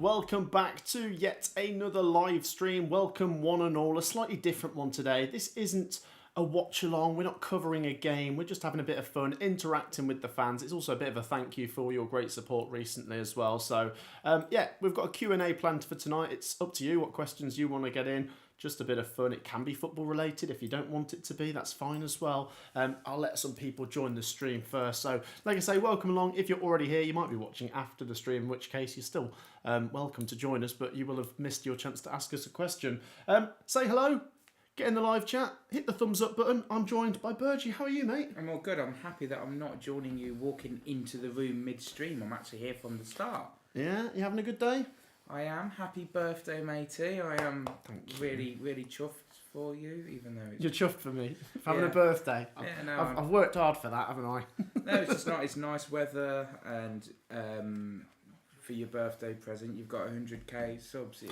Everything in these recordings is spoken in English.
Welcome back to yet another live stream. Welcome one and all. A slightly different one today. This isn't a watch along. We're not covering a game. We're just having a bit of fun, interacting with the fans. It's also a bit of a thank you for your great support recently as well. So yeah, we've got a Q&A planned for tonight. It's up to you what questions you want to get in. Just a bit of fun. It can be football related. If you don't want it to be, that's fine as well. I'll let some people join the stream first. So, like I say, welcome along. If you're already here, you might be watching after the stream, in which case you're still welcome to join us, but you will have missed your chance to ask us a question. Say hello. Get in the live chat. Hit the thumbs up button. I'm joined by Burgie. How are you, mate? I'm all good. I'm happy that I'm not joining you walking into the room midstream. I'm actually here from the start. Yeah, you having a good day? I am. Happy birthday, matey. I am really chuffed for you, even though it's... You're chuffed for me for having a birthday. Yeah, no, I've worked hard for that, haven't I? No, it's just not. It's nice weather, and for your birthday present, you've got 100k subs.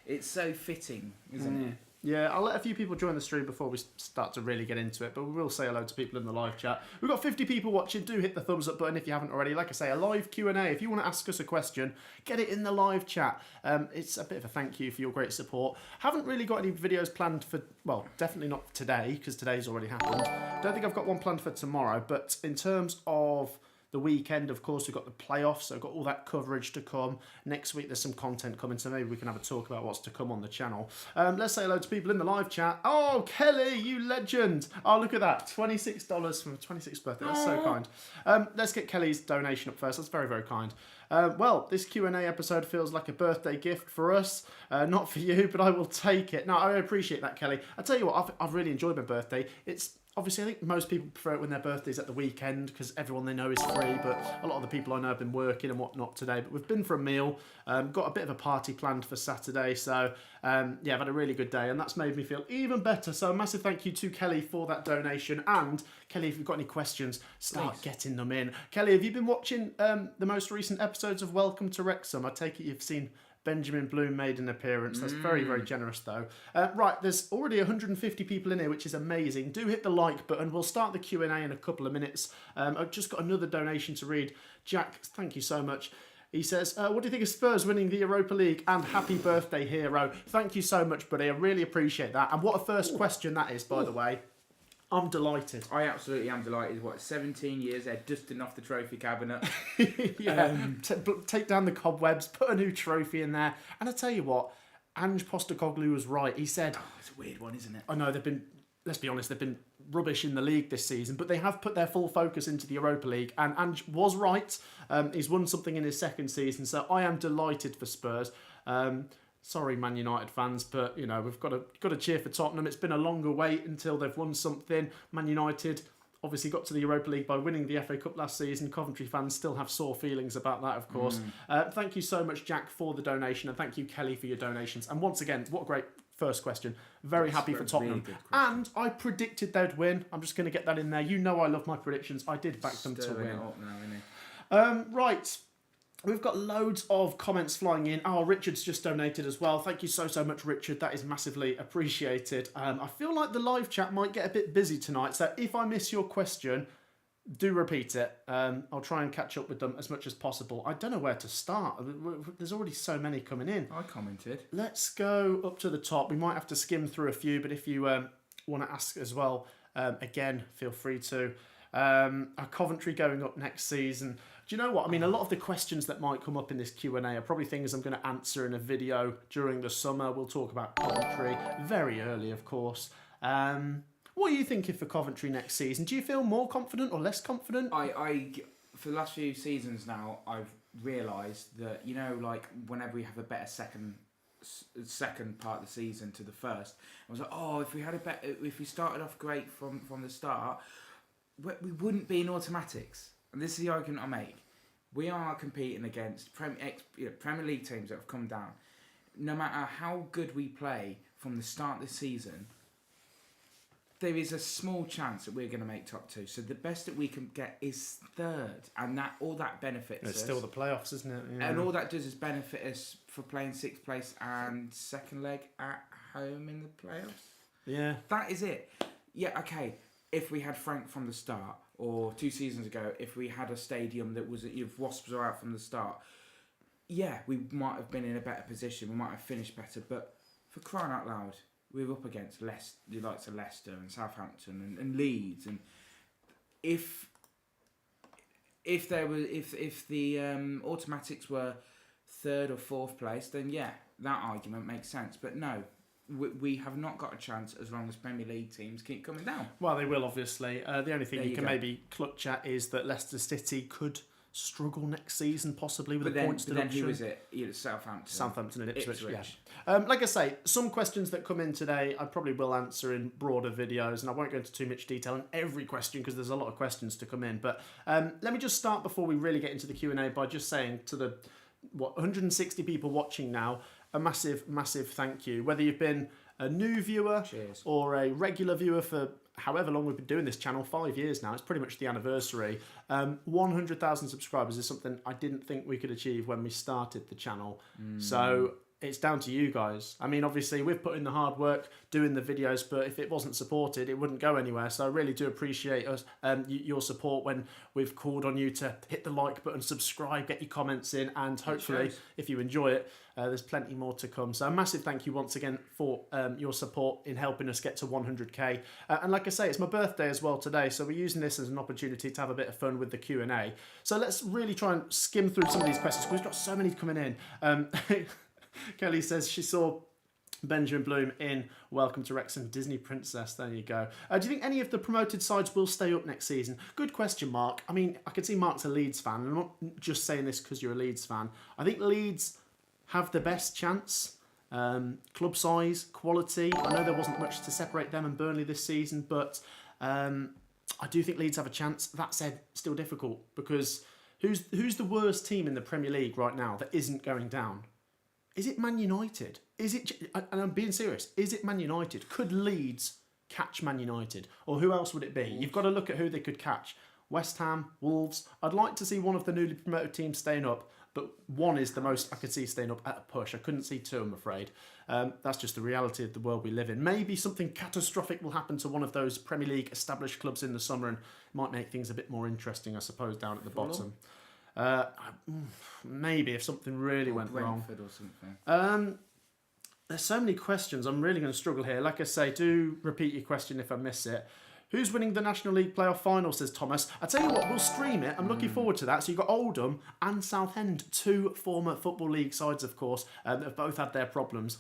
It's so fitting, isn't it? Yeah, I'll let a few people join the stream before we start to really get into it, but we will say hello to people in the live chat. We've got 50 people watching. Do hit the thumbs up button if you haven't already. Like I say, a live Q&A. If you want to ask us a question, get it in the live chat. It's a bit of a thank you for your great support. Haven't really got any videos planned for, well, definitely not today, because today's already happened. Don't think I've got one planned for tomorrow, but in terms of the weekend, of course, we've got the playoffs, so we've got all that coverage to come. Next week, there's some content coming, so maybe we can have a talk about what's to come on the channel. Let's say hello to people in the live chat. Oh, Kelly, you legend. Oh, look at that. $26 from 26th birthday. That's so kind. Let's get Kelly's donation up first. That's very, very kind. Well, this Q&A episode feels like a birthday gift for us. Not for you, but I will take it. No, I appreciate that, Kelly. I tell you what, I've really enjoyed my birthday. It's obviously, I think most people prefer it when their birthday's at the weekend because everyone they know is free, but a lot of the people I know have been working and whatnot today. But we've been for a meal, got a bit of a party planned for Saturday, so yeah, I've had a really good day, and that's made me feel even better. So a massive thank you to Kelly for that donation, and Kelly, if you've got any questions, start getting them in. Kelly, have you been watching the most recent episodes of Welcome to Wrexham? I take it you've seen Benjamin Bloom made an appearance. That's very, very generous, though. Right, there's already 150 people in here, which is amazing. Do hit the like button. We'll start the Q&A in a couple of minutes. I've just got another donation to read. Jack, thank you so much. He says, what do you think of Spurs winning the Europa League? And happy birthday, hero. Thank you so much, buddy. I really appreciate that. And what a first question that is, by the way. I'm delighted. I absolutely am delighted. 17 years, they're dusting off the trophy cabinet. Yeah, take down the cobwebs, put a new trophy in there. And I tell you what, Ange Postecoglou was right. He said... Oh, it's a weird one, isn't it? I know, let's be honest, they've been rubbish in the league this season, but they have put their full focus into the Europa League, and Ange was right. He's won something in his second season, so I am delighted for Spurs. Sorry, Man United fans, but you know we've got to cheer for Tottenham. It's been a longer wait until they've won something. Man United obviously got to the Europa League by winning the FA Cup last season. Coventry fans still have sore feelings about that, of course. Thank you so much, Jack, for the donation, and thank you, Kelly, for your donations. And once again, what a great first question. Very happy for Tottenham. Really, and I predicted they'd win. I'm just going to get that in there. You know I love my predictions. I did back them to win. Right. We've got loads of comments flying in. Oh, Richard's just donated as well. Thank you so much, Richard. That is massively appreciated. I feel like the live chat might get a bit busy tonight, so if I miss your question, do repeat it. I'll try and catch up with them as much as possible. I don't know where to start. There's already so many coming in. I commented. Let's go up to the top. We might have to skim through a few, but if you want to ask as well, again, feel free to. Are Coventry going up next season? Do you know what? I mean, a lot of the questions that might come up in this Q&A are probably things I'm going to answer in a video during the summer. We'll talk about Coventry very early, of course. What are you thinking for Coventry next season? Do you feel more confident or less confident? I for the last few seasons now, I've realised that, you know, like whenever we have a better second part of the season to the first, I was like, oh, if we started off great from the start, we wouldn't be in automatics. And this is the argument I make. We are competing against Premier League teams that have come down. No matter how good we play from the start of the season, there is a small chance that we're going to make top two. So the best that we can get is third, and all that benefits us. It's still the playoffs, isn't it? Yeah. And all that does is benefit us for playing sixth place and second leg at home in the playoffs. Yeah, that is it. Yeah, okay. If we had Frank from the start, or 2 seasons ago, if we had a stadium that was, if Wasps are out from the start, yeah, we might have been in a better position. We might have finished better, but for crying out loud, we're up against the likes of Leicester and Southampton and Leeds, and if the automatics were third or fourth place, then yeah, that argument makes sense. But no, we have not got a chance as long as Premier League teams keep coming down. Well, they will obviously. The only thing There you you can go. maybe clutch at is that Leicester City could struggle next season, possibly with But points then deduction. who is it? Southampton. Southampton and Ipswich. Ipswich. Yeah. Like I say, some questions that come in today, I probably will answer in broader videos, and I won't go into too much detail on every question because there's a lot of questions to come in. But let me just start before we really get into the Q&A by just saying to the 160 people watching now, a massive, massive thank you. Whether you've been a new viewer Cheers. or a regular viewer for however long we've been doing this channel, 5 years now, it's pretty much the anniversary. 100,000 subscribers is something I didn't think we could achieve when we started the channel. So it's down to you guys. I mean, obviously we've put in the hard work doing the videos, but if it wasn't supported, it wouldn't go anywhere. So I really do appreciate your support when we've called on you to hit the like button, subscribe, get your comments in, and hopefully if you enjoy it, there's plenty more to come. So a massive thank you once again for your support in helping us get to 100k. And like I say, it's my birthday as well today, so we're using this as an opportunity to have a bit of fun with the Q&A. So let's really try and skim through some of these questions because we've got so many coming in. Kelly says she saw Benjamin Bloom in Welcome to Wrexham, Disney Princess. There you go. Do you think any of the promoted sides will stay up next season? Good question, Mark. I mean, I can see Mark's a Leeds fan, and I'm not just saying this because you're a Leeds fan. I think Leeds have the best chance. Club size, quality. I know there wasn't much to separate them and Burnley this season, but I do think Leeds have a chance. That said, still difficult because who's the worst team in the Premier League right now that isn't going down? Is it Man United? Is it? And I'm being serious. Is it Man United? Could Leeds catch Man United, or who else would it be? You've got to look at who they could catch. West Ham, Wolves. I'd like to see one of the newly promoted teams staying up. But one is the most I could see staying up at a push. I couldn't see two, I'm afraid. That's just the reality of the world we live in. Maybe something catastrophic will happen to one of those Premier League established clubs in the summer and might make things a bit more interesting, I suppose, down at the bottom. Maybe if something really went wrong. Brentford or something. There's so many questions. I'm really going to struggle here. Like I say, do repeat your question if I miss it. Who's winning the National League playoff final, says Thomas. I tell you what, we'll stream it. I'm looking forward to that. So you've got Oldham and Southend, two former Football League sides, of course, that have both had their problems.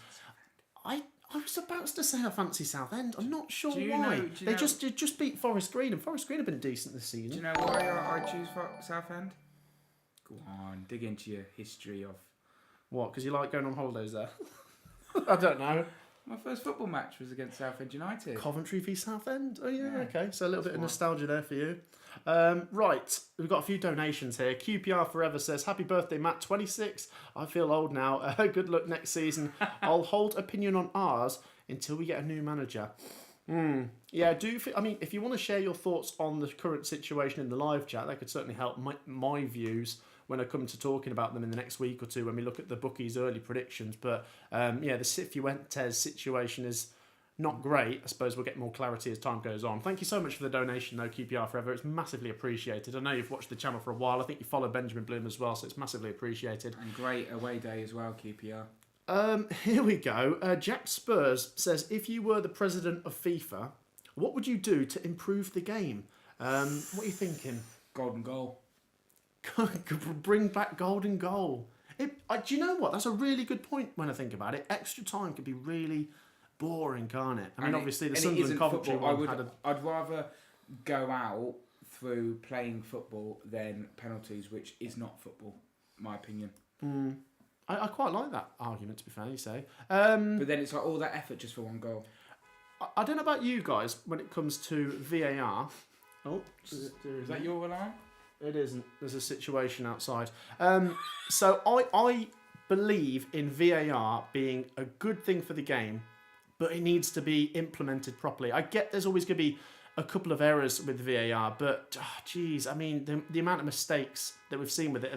I was about to say I fancy Southend. I'm not sure why. They just beat Forest Green, and Forest Green have been decent this season. Do you know why I choose Southend? Go on, dig into your history of... What, because you like going on holidays there? I don't know. My first football match was against Southend United. Coventry v Southend? Oh, yeah, okay. So a little bit of one. nostalgia there for you. Right, we've got a few donations here. QPR Forever says, happy birthday, Matt, 26. I feel old now. Good luck next season. I'll hold opinion on ours until we get a new manager. Yeah, I mean, if you want to share your thoughts on the current situation in the live chat, that could certainly help my views when I come to talking about them in the next week or two when we look at the bookies' early predictions. But yeah, the Cifuentes situation is not great. I suppose we'll get more clarity as time goes on. Thank you so much for the donation, though, QPR Forever. It's massively appreciated. I know you've watched the channel for a while. I think you follow Benjamin Bloom as well, so it's massively appreciated. And great away day as well, QPR. Here we go. Jack Spurs says, if you were the president of FIFA, what would you do to improve the game? What are you thinking? Golden goal. Bring back golden goal. Do you know what? That's a really good point when I think about it. Extra time could be really boring, can't it? I mean, obviously the Sunderland Coventry one I'd rather go out through playing football than penalties, which is not football, my opinion. I quite like that argument, to be fair, you say. But then it's like all that effort just for one goal. I don't know about you guys when it comes to VAR. Oh, is that your alarm? It isn't. There's a situation outside. So I believe in VAR being a good thing for the game, but it needs to be implemented properly. I get there's always going to be a couple of errors with VAR, but I mean the amount of mistakes that we've seen with it.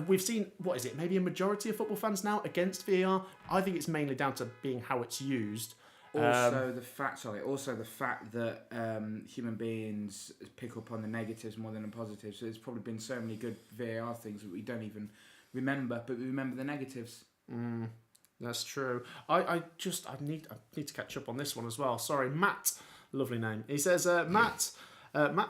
We've seen, what is it, maybe a majority of football fans now against VAR. I think it's mainly down to being how it's used. Also the fact that human beings pick up on the negatives more than the positives. So there's probably been so many good VAR things that we don't even remember, but we remember the negatives. That's true. I need to catch up on this one as well. Sorry, Matt. Lovely name. He says, Matt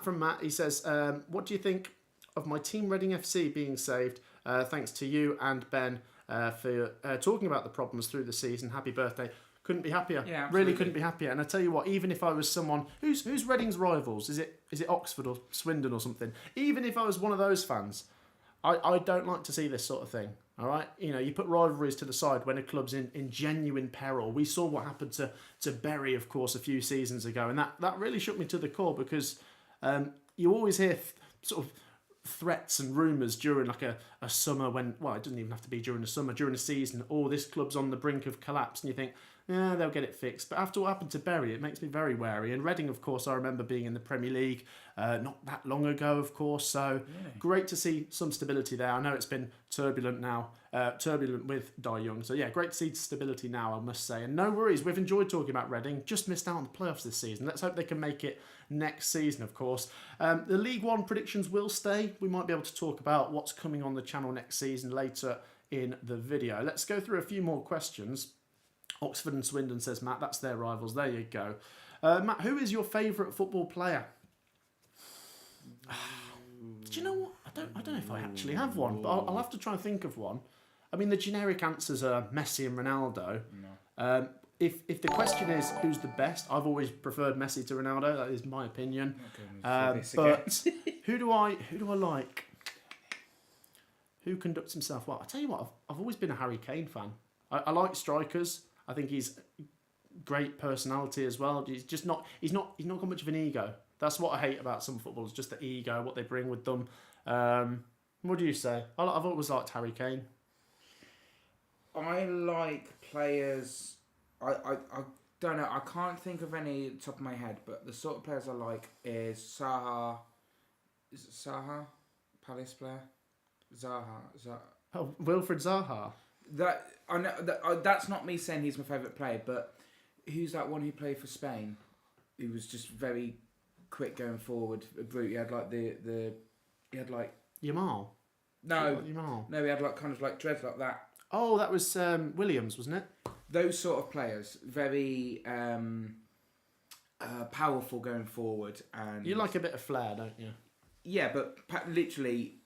from Matt. He says, what do you think of my team Reading FC being saved? Thanks to you and Ben for talking about the problems through the season. Happy birthday. Couldn't be happier. Yeah, really couldn't be happier. And I tell you what, even if I was someone who's Reading's rivals, is it Oxford or Swindon or something? Even if I was one of those fans, I don't like to see this sort of thing. All right, you put rivalries to the side when a club's in genuine peril. We saw what happened to Bury, of course, a few seasons ago, and that really shook me to the core because you always hear sort of threats and rumours during like a summer when, well, it doesn't even have to be during the summer, during a season, this club's on the brink of collapse, and you think, yeah, they'll get it fixed. But after what happened to Bury, it makes me very wary. And Reading, of course, I remember being in the Premier League not that long ago, of course. So great to see some stability there. I know it's been turbulent now, turbulent with Dai Young. So yeah, great to see stability now, I must say. And no worries, we've enjoyed talking about Reading. Just missed out on the playoffs this season. Let's hope they can make it next season, of course. The League One predictions will stay. We might be able to talk about what's coming on the channel next season later in the video. Let's go through a few more questions. Oxford and Swindon, says Matt. That's their rivals. There you go. Matt, who is your favourite football player? Do you know what? I don't know if I actually have one, but I'll have to try and think of one. I mean, the generic answers are Messi and Ronaldo. No. If the question is who's the best, I've always preferred Messi to Ronaldo. That is my opinion. But who do I like? Who conducts himself well? I tell you what, I've always been a Harry Kane fan. I like strikers. I think he's great personality as well. He's not got much of an ego. That's what I hate about some footballers, just the ego, what they bring with them. What do you say? I've always liked Harry Kane. I like players. I don't know. I can't think of any top of my head, but the sort of players I like is Zaha. Is it Zaha? Palace player. Zaha. Oh, Wilfred Zaha. That I know. That's not me saying he's my favourite player, but who's that one who played for Spain? He was just very quick going forward. A brute. He had like he had like Yamal. No, Yamal. No, he had like kind of like dreads like that. Oh, that was Williams, wasn't it? Those sort of players, very powerful going forward, and you like a bit of flair, don't you? Yeah, but literally,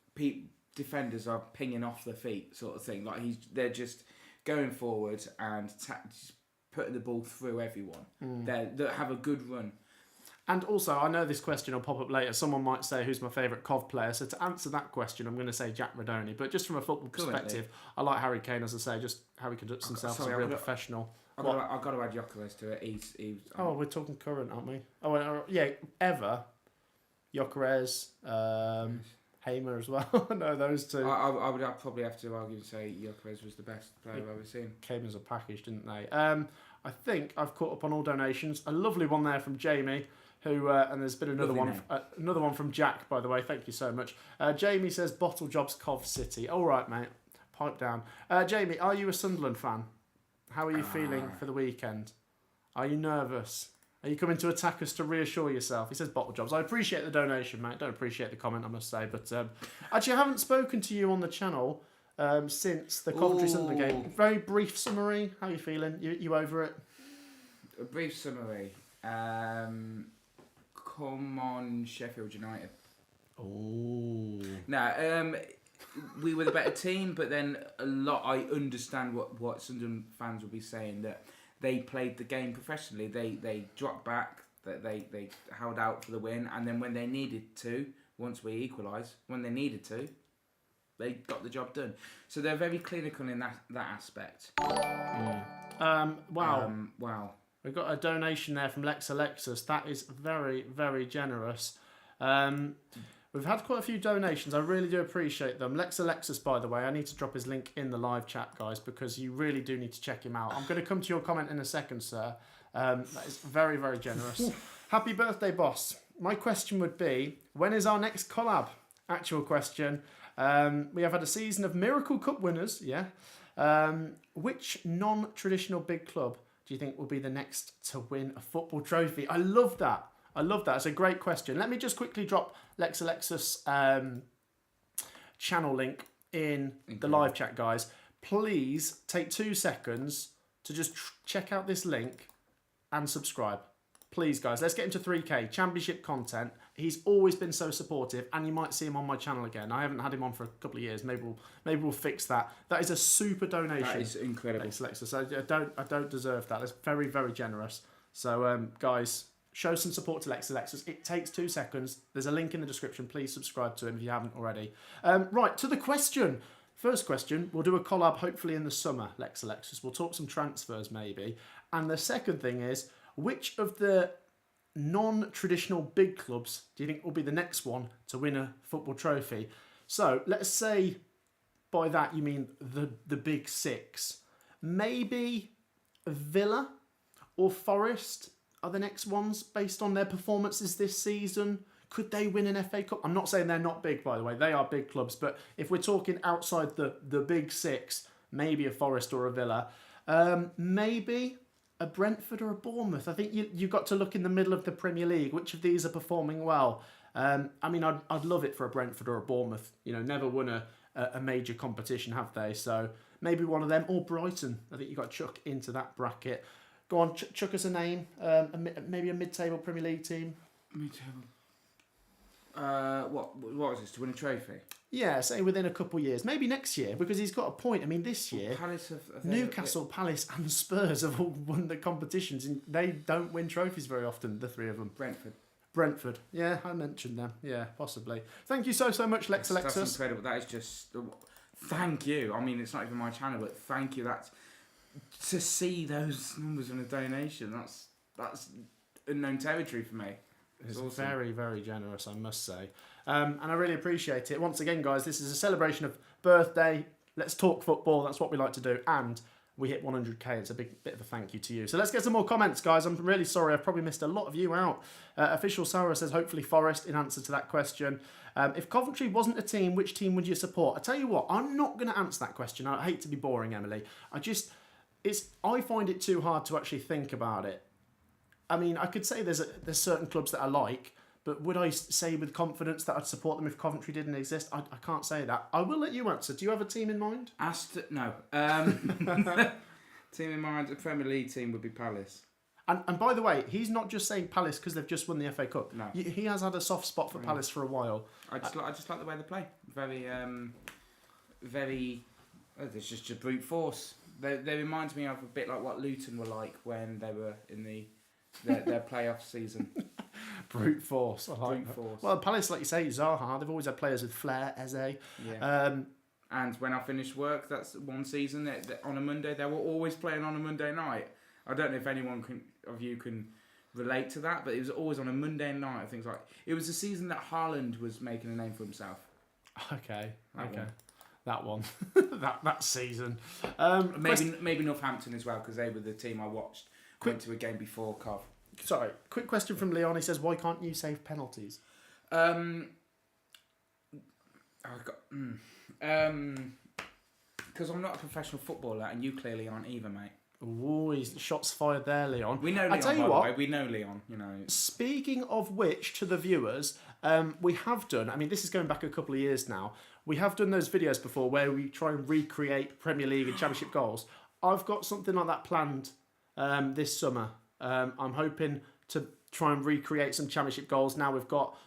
defenders are pinging off their feet, sort of thing. Like they're just going forward and just putting the ball through everyone. They have a good run. And also, I know this question will pop up later. Someone might say, who's my favourite Cov player? So to answer that question, I'm going to say Jack Radoni. But just from a football perspective, I like Harry Kane, as I say, just how he conducts himself as a real professional. I've got to add Gyökeres to it. He's we're talking current, aren't we? Oh, yeah, ever. Gyökeres, Hamer as well. No, those two. I'd probably have to argue and say Gyökeres was the best player I've ever seen. Came as a package, didn't they? I think I've caught up on all donations. A lovely one there from Jamie. Who and there's been another one from Jack, by the way. Thank you so much. Jamie says Bottle Jobs Cov City. All right, mate. Pipe down. Jamie, are you a Sunderland fan? How are you feeling for the weekend? Are you nervous? Are you coming to attack us to reassure yourself? He says Bottle Jobs. I appreciate the donation, mate. Don't appreciate the comment, I must say. But actually, I haven't spoken to you on the channel since the Coventry Sunderland game. Very brief summary. How are you feeling? You over it? A brief summary. Come on, Sheffield United. Oh. No, we were the better team, but then I understand what Sunderland fans will be saying, that they played the game professionally. They dropped back, that they held out for the win, and then when they needed to, once we equalised, when they needed to, they got the job done. So they're very clinical in that aspect. Wow. Wow. We've got a donation there from Lex Alexis. That is very, very generous. We've had quite a few donations. I really do appreciate them. Lex Alexis, by the way, I need to drop his link in the live chat, guys, because you really do need to check him out. I'm going to come to your comment in a second, sir. That is very, very generous. Happy birthday, boss. My question would be, when is our next collab? Actual question. We have had a season of Miracle Cup winners, yeah. Which non-traditional big club do you think will be the next to win a football trophy? I love that. It's a great question. Let me just quickly drop Lex Alexis channel link in the live chat, guys. Please take 2 seconds to just check out this link and subscribe. Please, guys, let's get into 3K Championship content. He's always been so supportive, and you might see him on my channel again. I haven't had him on for a couple of years. Maybe we'll fix that. That is a super donation. That is incredible. Alexa. So I don't deserve that. That's very, very generous. So guys, show some support to Lexus. It takes 2 seconds. There's a link in the description. Please subscribe to him if you haven't already. Right, to the question. First question, we'll do a collab hopefully in the summer, Lexus. We'll talk some transfers maybe. And the second thing is, which of the non-traditional big clubs do you think will be the next one to win a football trophy? So let's say by that you mean the big 6. Maybe Villa or Forest are the next ones based on their performances this season. Could they win an FA Cup? I'm not saying they're not big, by the way. They are big clubs. But if we're talking outside the big 6, maybe a Forest or a Villa. Maybe a Brentford or a Bournemouth. I think you've got to look in the middle of the Premier League. Which of these are performing well? I mean, I'd love it for a Brentford or a Bournemouth. You know, never won a major competition, have they? So maybe one of them. Or Brighton. I think you've got to chuck into that bracket. Go on, chuck us a name. Maybe a mid-table Premier League team. Mid-table. What is this, to win a trophy? Yeah, say within a couple of years. Maybe next year, because he's got a point. I mean, this year, Newcastle, Palace and Spurs have all won the competitions, and they don't win trophies very often, the 3 of them. Brentford. Yeah, I mentioned them. Yeah, possibly. Thank you so much, Lex Alexis. That's incredible. That is just... Thank you. I mean, it's not even my channel, but thank you. That's... To see those numbers in a donation, that's unknown territory for me. It's awesome. Very, very generous, I must say. And I really appreciate it. Once again, guys, this is a celebration of birthday. Let's talk football. That's what we like to do. And we hit 100k. It's a big bit of a thank you to you. So let's get some more comments, guys. I'm really sorry. I've probably missed a lot of you out. Official Sarah says, hopefully Forest, in answer to that question. If Coventry wasn't a team, which team would you support? I tell you what, I'm not going to answer that question. I hate to be boring, Emily. I find it too hard to actually think about it. I mean, I could say there's certain clubs that I like, but would I say with confidence that I'd support them if Coventry didn't exist? I can't say that. I will let you answer. Do you have a team in mind? No. Team in mind, a Premier League team would be Palace. And by the way, he's not just saying Palace because they've just won the FA Cup. No. He has had a soft spot for Palace for a while. I just like the way they play. Very. It's just brute force. They remind me of a bit like what Luton were like when they were in their playoff season. Brute force. Brute force. Well, Palace, like you say, Zaha, they've always had players with flair, Eze. Yeah. And when I finished work, that's one season, on a Monday, they were always playing on a Monday night. I don't know if anyone of you can relate to that, but it was always on a Monday night. Things like it was the season that Haaland was making a name for himself. Okay. That one. that season. Maybe Northampton as well, because they were the team I watched. Went to a game before Cov. Sorry, quick question from Leon. He says, why can't you save penalties? Because I'm not a professional footballer, and you clearly aren't either, mate. Ooh, shots fired there, Leon. We know Leon, by the way. We know Leon, you know. Speaking of which, to the viewers, we have done, I mean, this is going back a couple of years now, we have done those videos before where we try and recreate Premier League and Championship goals. I've got something like that planned this summer. I'm hoping to try and recreate some Championship goals. Now I've got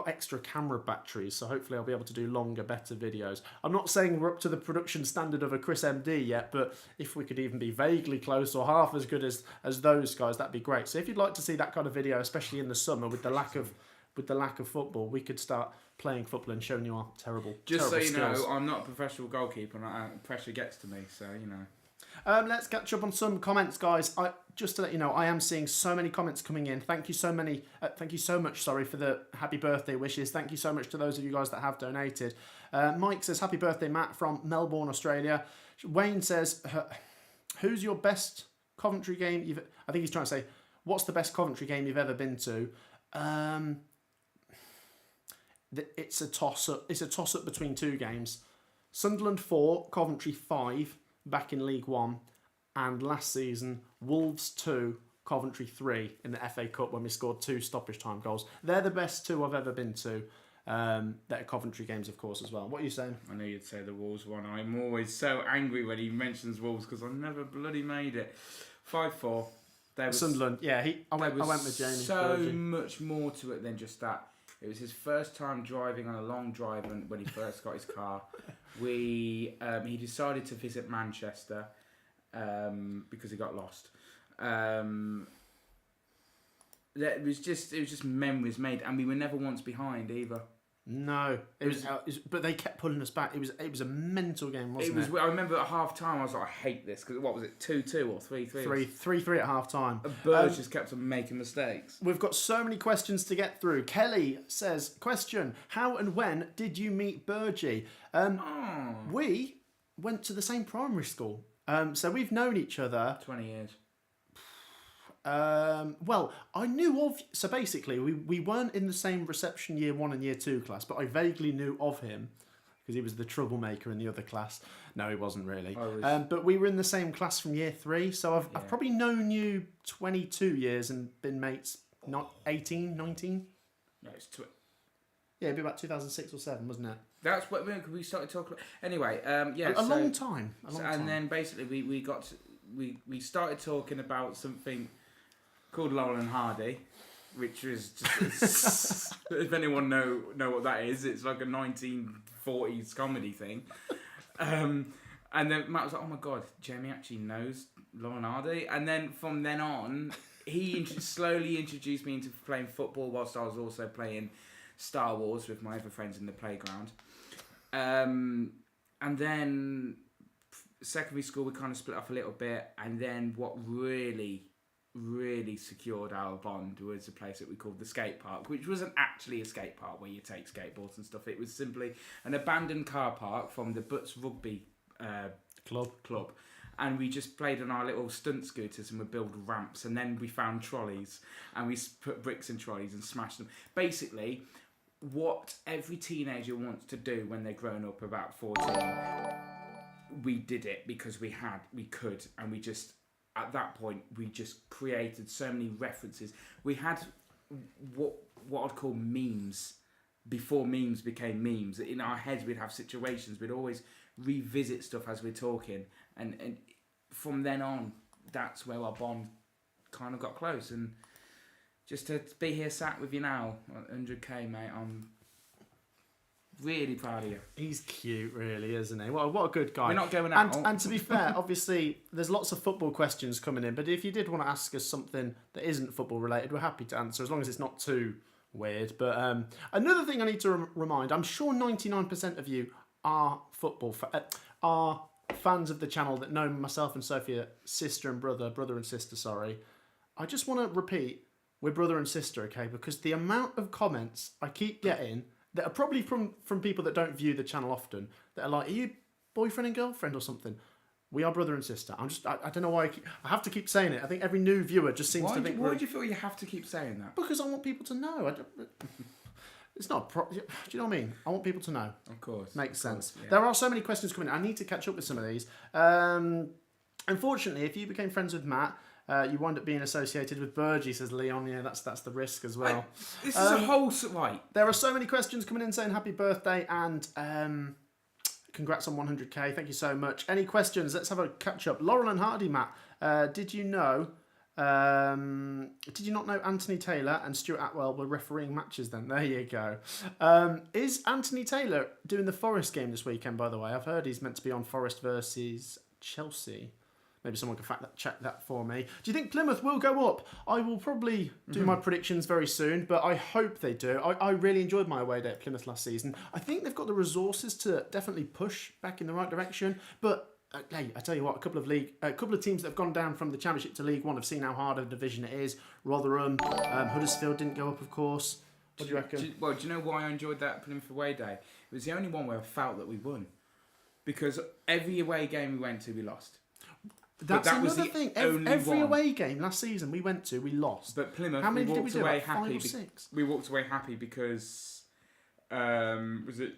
extra camera batteries, so hopefully I'll be able to do longer, better videos. I'm not saying we're up to the production standard of a Chris MD yet, but if we could even be vaguely close or half as good as those guys, that'd be great. So if you'd like to see that kind of video, especially in the summer with the lack of football, we could start playing football and showing you our terrible Just so you skills. know, I'm not a professional goalkeeper, and pressure gets to me, so you know. Let's catch up on some comments, guys. Just to let you know, I am seeing so many comments coming in. Thank you so much. Sorry for the happy birthday wishes. Thank you so much to those of you guys that have donated. Mike says, happy birthday, Matt, from Melbourne, Australia. Wayne says, who's your best Coventry game? I think he's trying to say, what's the best Coventry game you've ever been to? It's a toss-up. It's a toss-up between 2 games. Sunderland 4, Coventry 5. Back in League One, and last season Wolves 2, Coventry 3 in the FA Cup when we scored 2 stoppage time goals. They're the best 2 I've ever been to. They're Coventry games, of course, as well. What are you saying? I knew you'd say the Wolves one. I'm always so angry when he mentions Wolves because I never bloody made it. 5-4. Sunderland. Yeah, I went with Jamie. So much more to it than just that. It was his first time driving on a long drive when he first got his car. He decided to visit Manchester because he got lost. It was just memories made, and we were never once behind either. No, it was, but they kept pulling us back. It was a mental game, wasn't it? I remember at half time, I was like, I hate this because what was it, 2-2 or 3-3? 3-3 at half time. Burge just kept on making mistakes. We've got so many questions to get through. Kelly says, question: how and when did you meet Burgie? We went to the same primary school, so we've known each other 20 years. Well, I knew of... So basically, we weren't in the same reception year 1 and year 2 class, but I vaguely knew of him because he was the troublemaker in the other class. No, he wasn't really. But we were in the same class from year 3, so I've probably known you 22 years and been mates, not 18, 19? No, it's... Yeah, it'd be about 2006 or 7, wasn't it? That's what we started talking... Anyway, A long time. And then basically we started talking about something called Laurel and Hardy, which is just, if anyone know what that is, it's like a 1940s comedy thing. And then Matt was like, oh my god, Jamie actually knows Laurel and Hardy. And then from then on, he slowly introduced me into playing football whilst I was also playing Star Wars with my other friends in the playground. And then secondary school, we kind of split off a little bit. And then what really secured our bond was a place that we called the skate park, which wasn't actually a skate park where you take skateboards and stuff. It was simply an abandoned car park from the Butts Rugby club. And we just played on our little stunt scooters and would build ramps, and then we found trolleys and we put bricks in trolleys and smashed them. Basically, what every teenager wants to do when they're grown up, about 14, we did it because we could, and we just... At that point, we just created so many references. We had what I'd call memes before memes became memes. In our heads, we'd have situations. We'd always revisit stuff as we're talking. And from then on, that's where our bond kind of got close. And just to be here sat with you now, 100k, mate, I'm really proud of you. He's cute, really, isn't he? Well, what a good guy. We're not going out. And to be fair, obviously, there's lots of football questions coming in, but if you did want to ask us something that isn't football related, we're happy to answer, as long as it's not too weird. But another thing I need to remind, I'm sure 99% of you are are fans of the channel that know myself and Sophia, brother and sister, sorry. I just want to repeat, we're brother and sister, okay? Because the amount of comments I keep getting... that are probably from people that don't view the channel often, that are like, are you boyfriend and girlfriend or something? We are brother and sister. I don't know why I have to keep saying it. I think every new viewer just seems to think... Why do you feel you have to keep saying that? Because I want people to know. It's not... do you know what I mean? I want people to know. Of course. Makes sense. Yeah. There are so many questions coming in. I need to catch up with some of these. Unfortunately, if you became friends with Matt... you wind up being associated with Burgie, says Leon. Yeah, that's the risk as well. This is a whole... Right. There are so many questions coming in saying happy birthday and congrats on 100k. Thank you so much. Any questions? Let's have a catch up. Laurel and Hardy, Matt. Did you not know Anthony Taylor and Stuart Atwell were refereeing matches then? There you go. Is Anthony Taylor doing the Forest game this weekend, by the way? I've heard he's meant to be on Forest versus Chelsea. Maybe someone can check that for me. Do you think Plymouth will go up? I will probably do my predictions very soon, but I hope they do. I really enjoyed my away day at Plymouth last season. I think they've got the resources to definitely push back in the right direction. But hey, I tell you what, a couple of teams that have gone down from the Championship to League One have seen how hard a division it is. Rotherham, Huddersfield didn't go up, of course. What do you reckon? Do you know why I enjoyed that Plymouth away day? It was the only one where I felt that we won. Because every away game we went to, we lost. That another thing. Every away game last season we went to, we lost. But Plymouth, how many we walked did we do? away Like happy. 5 or 6? We walked away happy because was it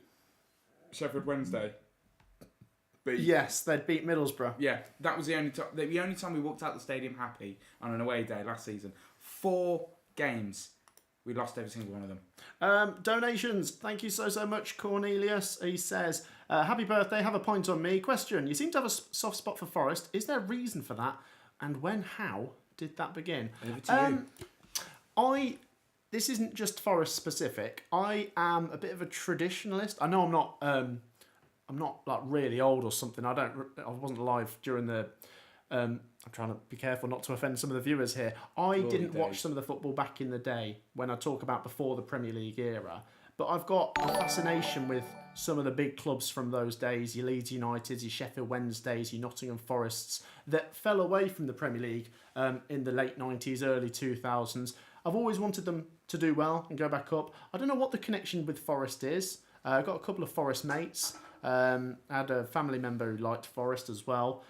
Sheffield Wednesday? Yes, they'd beat Middlesbrough. Yeah, that was the only time. The only time we walked out the stadium happy on an away day last season. 4 games We lost every single one of them. Donations. Thank you so much, Cornelius. He says, happy birthday, have a point on me. Question, you seem to have a soft spot for Forest. Is there a reason for that? And how did that begin? Over to you. This isn't just Forest specific. I am a bit of a traditionalist. I know I'm not like really old or something. I wasn't alive during the... I'm trying to be careful not to offend some of the viewers here. I didn't watch some of the football back in the day when I talk about before the Premier League era. But I've got a fascination with some of the big clubs from those days, your Leeds Uniteds, your Sheffield Wednesdays, your Nottingham Forests, that fell away from the Premier League in the late 90s, early 2000s. I've always wanted them to do well and go back up. I don't know what the connection with Forest is. I've got a couple of Forest mates. I had a family member who liked Forest as well.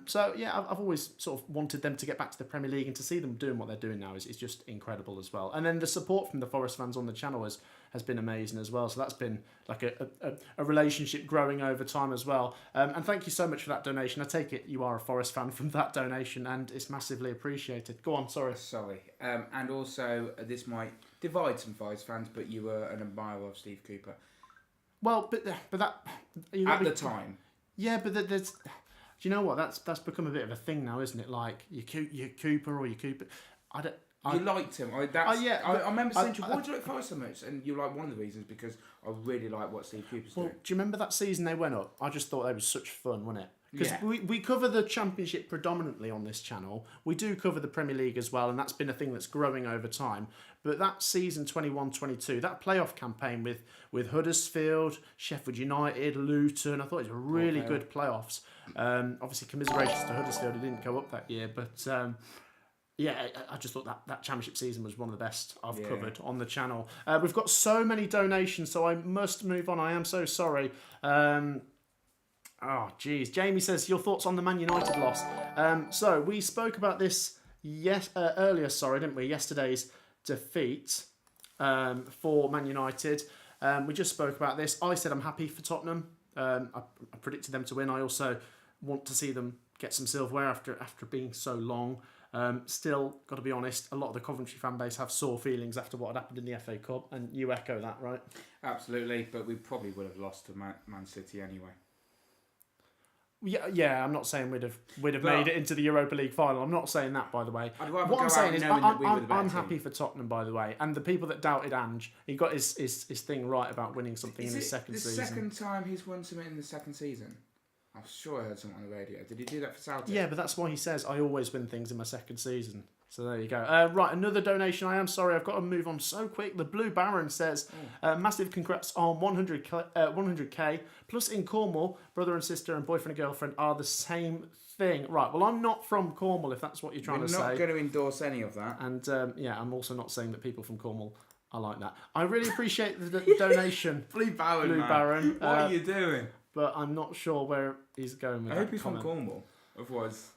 So yeah, I've always sort of wanted them to get back to the Premier League, and to see them doing what they're doing now is just incredible as well. And then the support from the Forest fans on the channel has been amazing as well. So that's been like a relationship growing over time as well. And thank you so much for that donation. I take it you are a Forest fan from that donation, and it's massively appreciated. Go on, sorry. And also, this might divide some Forest fans, but you were an admirer of Steve Cooper. Well, but that... At the time. Yeah, but there's... Do you know what? That's become a bit of a thing now, isn't it? Like, you Cooper or you Cooper... You liked him. I remember saying to you, why do you like Forest so much? And you like one of the reasons because I really like what Steve Cooper's doing. Do you remember that season they went up? I just thought they was such fun, wasn't it? Because Yeah. we cover the Championship predominantly on this channel. We do cover the Premier League as well, and that's been a thing that's growing over time. But that season 21-22, that playoff campaign with Huddersfield, Sheffield United, Luton, I thought it was a really good playoffs. Obviously, commiserations to Huddersfield, it didn't go up that year, but... yeah, I just thought that Championship season was one of the best I've covered on the channel. We've got so many donations, so I must move on. I am so sorry. Jamie says, your thoughts on the Man United loss. So we spoke about this earlier, didn't we? Yesterday's defeat for Man United. We just spoke about this. I said I'm happy for Tottenham. I predicted them to win. I also want to see them get some silverware after being so long. Still, got to be honest, a lot of the Coventry fan base have sore feelings after what had happened in the FA Cup, and you echo that, right? Absolutely, but we probably would have lost to Man City anyway. Yeah. I'm not saying we'd have made it into the Europa League final. I'm not saying that, by the way. I'd rather what go I'm saying out is, knowing that we were the better I'm team. happy for Tottenham, by the way, and the people that doubted Ange, he got his thing right about winning something in his second season. The second time he's won something in the second season. I'm sure I heard something on the radio. Did he do that for Celtic? Yeah, but that's why he says I always win things in my second season. So there you go. Right, another donation. I am sorry, I've got to move on so quick. The Blue Baron says, massive congrats on 100k. Plus in Cornwall, brother and sister and boyfriend and girlfriend are the same thing. Right, well, I'm not from Cornwall, if that's what you're trying to say. We're not going to endorse any of that. And I'm also not saying that people from Cornwall are like that. I really appreciate the donation. Blue Baron. What are you doing? But I'm not sure where he's going with that. I hope he's from Cornwall. Otherwise...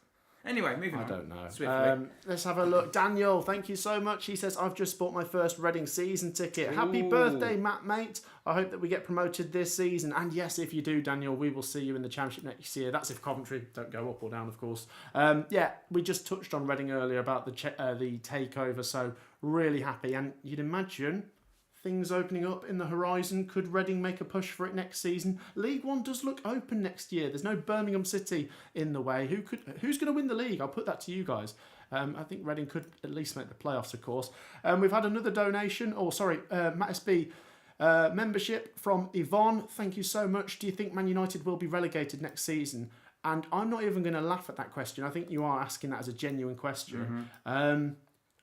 Anyway, moving on. I don't know. Let's have a look. Daniel, thank you so much. He says, I've just bought my first Reading season ticket. Happy birthday, Matt, mate. I hope that we get promoted this season. And yes, if you do, Daniel, we will see you in the Championship next year. That's if Coventry don't go up or down, of course. We just touched on Reading earlier about the takeover, so really happy. And you'd imagine... things opening up in the horizon. Could Reading make a push for it next season? League One does look open next year. There's no Birmingham City in the way. Who's going to win the league? I'll put that to you guys. I think Reading could at least make the playoffs, of course. We've had another donation. Matt SB membership from Yvonne. Thank you so much. Do you think Man United will be relegated next season? And I'm not even going to laugh at that question. I think you are asking that as a genuine question. Mm-hmm.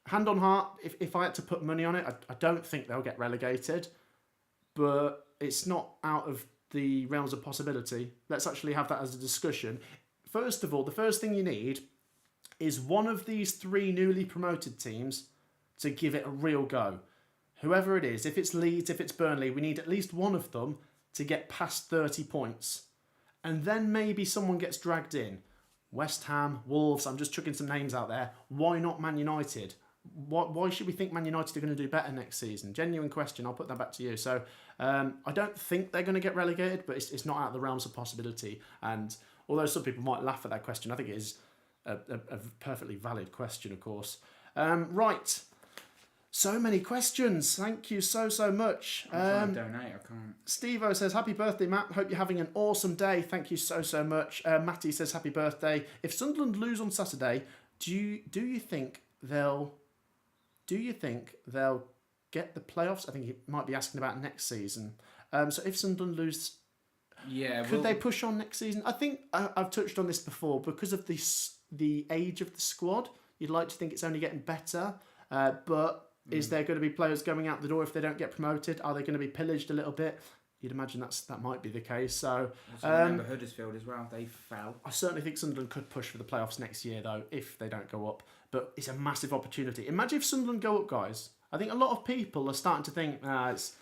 Hand on heart, if I had to put money on it, I don't think they'll get relegated, but it's not out of the realms of possibility. Let's actually have that as a discussion. First of all, the first thing you need is one of these three newly promoted teams to give it a real go. Whoever it is, if it's Leeds, if it's Burnley, we need at least one of them to get past 30 points. And then maybe someone gets dragged in. West Ham, Wolves, I'm just chucking some names out there. Why not Man United? Why should we think Man United are going to do better next season? Genuine question. I'll put that back to you. So I don't think they're going to get relegated, but it's not out of the realms of possibility. And although some people might laugh at that question, I think it is a perfectly valid question, of course. Right. So many questions. Thank you so much. I'm trying to donate. I can't. Steve-O says, happy birthday, Matt. Hope you're having an awesome day. Thank you so much. Matty says, happy birthday. If Sunderland lose on Saturday, do you think they'll get the playoffs? I think he might be asking about next season. So if Sunderland lose, could they push on next season? I think I've touched on this before. Because of the age of the squad, you'd like to think it's only getting better. But is there going to be players going out the door if they don't get promoted? Are they going to be pillaged a little bit? You'd imagine that might be the case. So remember Huddersfield as well. They fell. I certainly think Sunderland could push for the playoffs next year, though, if they don't go up. But it's a massive opportunity. Imagine if Sunderland go up, guys. I think a lot of people are starting to think, it's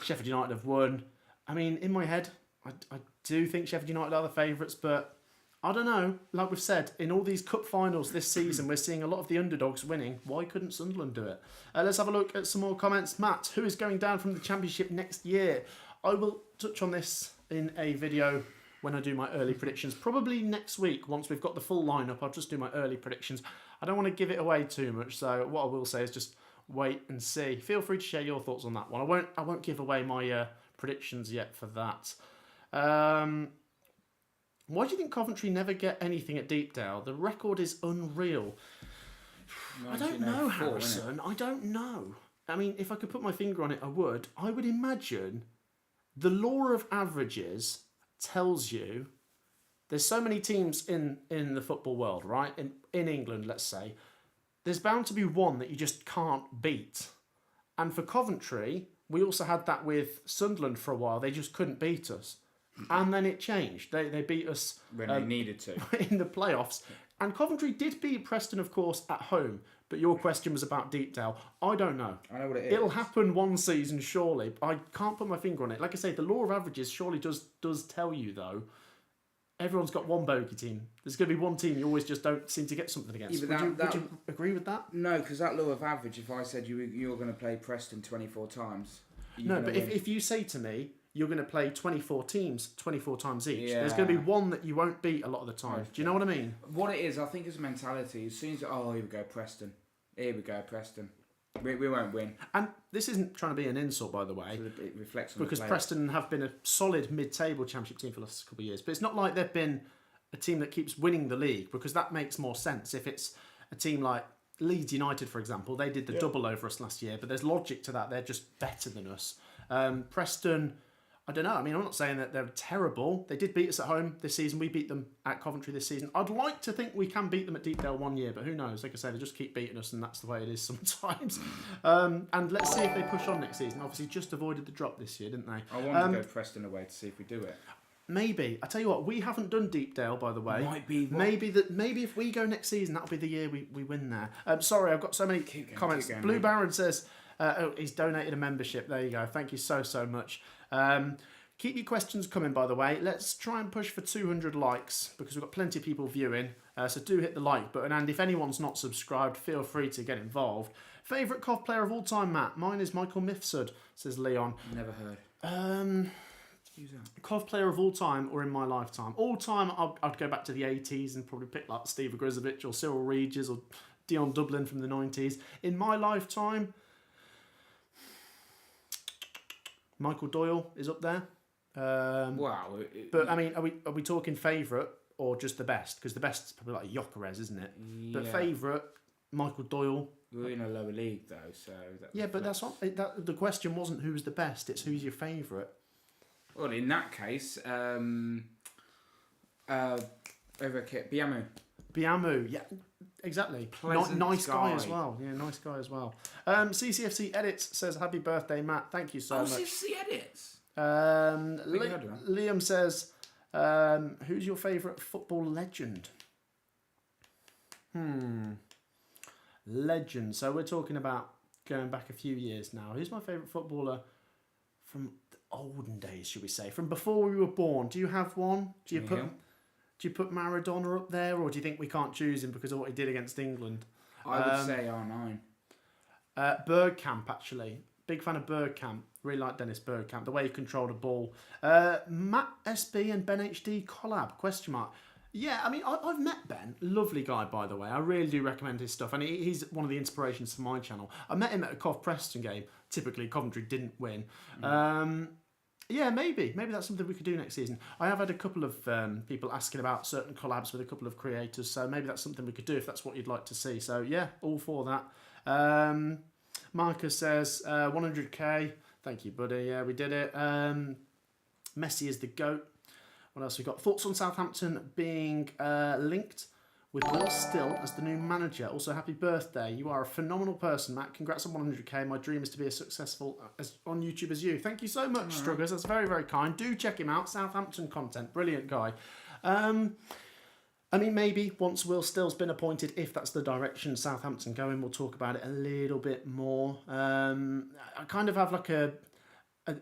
Sheffield United have won. I mean, in my head, I do think Sheffield United are the favourites, but I don't know. Like we've said, in all these cup finals this season, we're seeing a lot of the underdogs winning. Why couldn't Sunderland do it? Let's have a look at some more comments. Matt, who is going down from the Championship next year? I will touch on this in a video when I do my early predictions. Probably next week, once we've got the full lineup, I'll just do my early predictions. I don't want to give it away too much, so what I will say is just wait and see. Feel free to share your thoughts on that one. I won't give away my predictions yet for that. Why do you think Coventry never get anything at Deepdale? The record is unreal. I don't know, Harrison. I don't know. I mean, if I could put my finger on it, I would. I would imagine the law of averages tells you there's so many teams in the football world, right? In England, let's say. There's bound to be one that you just can't beat. And for Coventry, we also had that with Sunderland for a while. They just couldn't beat us. And then it changed. They beat us when they needed to in the playoffs. And Coventry did beat Preston, of course, at home. But your question was about Deepdale. I don't know. I know what it is. It'll happen one season, surely. I can't put my finger on it. Like I say, the law of averages surely does tell you, though. Everyone's got one bogey team. There's going to be one team you always just don't seem to get something against. Yeah, would you agree with that? No, because that law of average, if I said you're going to play Preston 24 times... No, but if you say to me, you're going to play 24 teams 24 times each, there's going to be one that you won't beat a lot of the time. Do you know what I mean? What it is, I think it's a mentality. As soon as, here we go, Preston. Here we go, Preston. We won't win. And this isn't trying to be an insult, by the way. So it reflects on because Preston have been a solid mid-table Championship team for the last couple of years. But it's not like they've been a team that keeps winning the league, because that makes more sense. If it's a team like Leeds United, for example, they did the double over us last year, but there's logic to that. They're just better than us. Preston, I don't know. I mean, I'm not saying that they're terrible. They did beat us at home this season. We beat them at Coventry this season. I'd like to think we can beat them at Deepdale one year, but who knows? Like I say, they just keep beating us, and that's the way it is sometimes. And let's see if they push on next season. Obviously, just avoided the drop this year, didn't they? I want to go Preston away to see if we do it. Maybe. I tell you what, we haven't done Deepdale, by the way. Might be. Maybe if we go next season, that'll be the year we win there. Sorry, I've got so many comments. Blue Baron says he's donated a membership. There you go. Thank you so much. Keep your questions coming, by the way. Let's try and push for 200 likes, because we've got plenty of people viewing. So do hit the like button. And if anyone's not subscribed, feel free to get involved. Favourite Cov player of all time, Matt? Mine is Michael Mifsud, says Leon. Never heard. Who's that? Cov player of all time or in my lifetime? All time, I'd go back to the 80s and probably pick like Steve Ogrizovic or Cyril Regis or Dion Dublin from the 90s. In my lifetime, Michael Doyle is up there. Wow. But I mean, are we talking favourite or just the best? Because the best is probably like Gyökeres, isn't it? Yeah. But favourite, Michael Doyle. We're in a lower league though, so... But that's what... the question wasn't who's the best, it's who's your favourite. Well, in that case, Biamu. Biamu, yeah, exactly. Nice guy as well. Yeah, nice guy as well. CCFC Edits says, happy birthday, Matt. Thank you so much. CCFC Edits? Liam says, who's your favourite football legend? Legend. So we're talking about going back a few years now. Who's my favourite footballer from the olden days, should we say? From before we were born. Do you have one? Do you put Maradona up there, or do you think we can't choose him because of what he did against England? I would say R9. Bergkamp, actually. Big fan of Bergkamp. Really like Dennis Bergkamp. The way he controlled a ball. Matt SB and Ben HD collab? Question mark. Yeah, I mean, I've met Ben. Lovely guy, by the way. I really do recommend his stuff. And he's one of the inspirations for my channel. I met him at a Cov Preston game. Typically, Coventry didn't win. Yeah, maybe that's something we could do next season. I have had a couple of people asking about certain collabs with a couple of creators, so maybe that's something we could do if that's what you'd like to see. So yeah, all for that. Marcus says 100k. Thank you, buddy. Yeah, we did it. Messi is the GOAT. What else we got? Thoughts on Southampton being linked with Will Still as the new manager. Also, happy birthday. You are a phenomenal person, Matt. Congrats on 100k. My dream is to be as successful on YouTube as you. Thank you so much, Struggers. That's very, very kind. Do check him out. Southampton content. Brilliant guy. I mean, maybe once Will Still's been appointed, if that's the direction Southampton go in, we'll talk about it a little bit more. I kind of have like a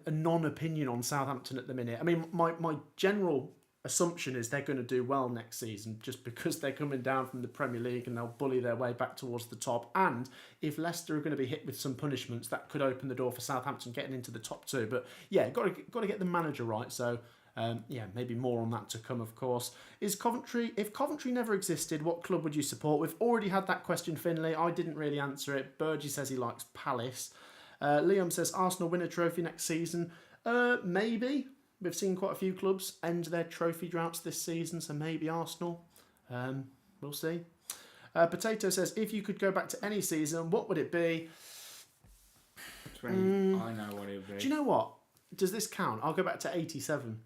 non-opinion on Southampton at the minute. I mean, my general assumption is they're going to do well next season just because they're coming down from the Premier League and they'll bully their way back towards the top. And if Leicester are going to be hit with some punishments, that could open the door for Southampton getting into the top two. But yeah, got to get the manager right. So yeah, maybe more on that to come, of course. If Coventry never existed, what club would you support? We've already had that question, Finlay. I didn't really answer it. Burgee says he likes Palace. Liam says Arsenal win a trophy next season. Maybe. We've seen quite a few clubs end their trophy droughts this season, so maybe Arsenal. We'll see. Potato says, if you could go back to any season, what would it be? I know what it would be. Do you know what? Does this count? I'll go back to 87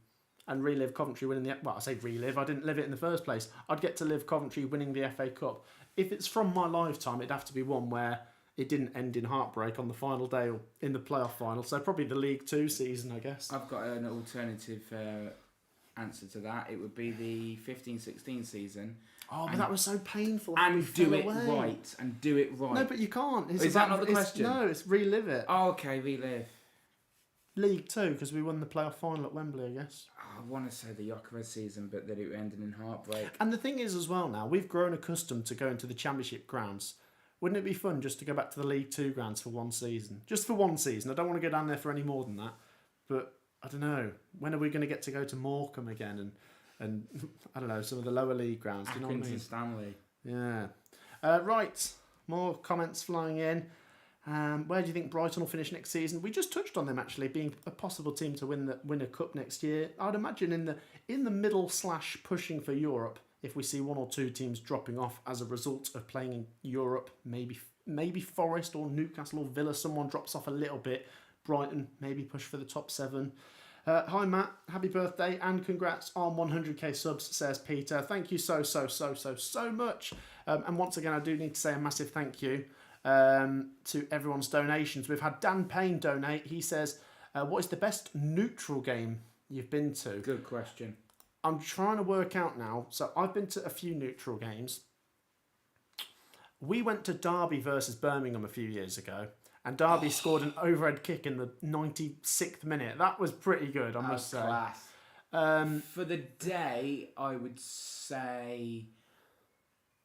and relive Coventry winning the... Well, I say relive. I didn't live it in the first place. I'd get to live Coventry winning the FA Cup. If it's from my lifetime, it'd have to be one where it didn't end in heartbreak on the final day or in the playoff final. So probably the League Two season, I guess. I've got an alternative answer to that. It would be the 15-16 season. Oh, but that was so painful. And do it right. And do it right. No, but you can't. Is that not the question? No, it's relive it. Oh, okay, relive. League Two, because we won the playoff final at Wembley, I guess. Oh, I want to say the Gyökeres season, but that it ended in heartbreak. And the thing is as well now, we've grown accustomed to going to the Championship grounds. Wouldn't it be fun just to go back to the League Two grounds for one season? Just for one season. I don't want to go down there for any more than that. But I don't know. When are we going to get to go to Morecambe again and I don't know, some of the lower league grounds? Do you know what I mean? Stanley. Yeah. Right. More comments flying in. Where do you think Brighton will finish next season? We just touched on them actually being a possible team to win a cup next year. I'd imagine in the middle / pushing for Europe. If we see one or two teams dropping off as a result of playing in Europe, maybe Forest or Newcastle or Villa, someone drops off a little bit. Brighton maybe push for the top 7. Hi Matt, happy birthday and congrats on 100k subs, says Peter. Thank you so much. And once again, I do need to say a massive thank you to everyone's donations. We've had Dan Payne donate. He says, what is the best neutral game you've been to? Good question. I'm trying to work out now. So I've been to a few neutral games. We went to Derby versus Birmingham a few years ago, and Derby scored an overhead kick in the 96th minute. That was pretty good, I must say. Class. For the day, I would say,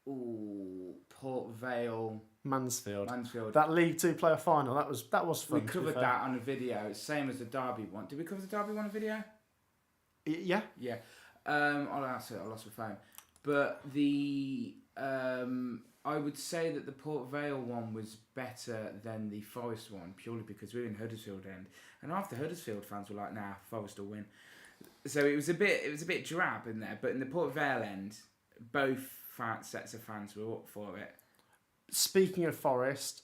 Port Vale, Mansfield. Mansfield. That League Two playoff final. That was fun. We covered that on a video. It's same as the Derby one. Did we cover the Derby one on a video? Yeah. Yeah. I'll answer it. I lost my phone. But I would say that the Port Vale one was better than the Forest one, purely because we were in Huddersfield end, and half the Huddersfield fans were like, "Nah, Forest will win." So it was a bit drab in there. But in the Port Vale end, both sets of fans were up for it. Speaking of Forest,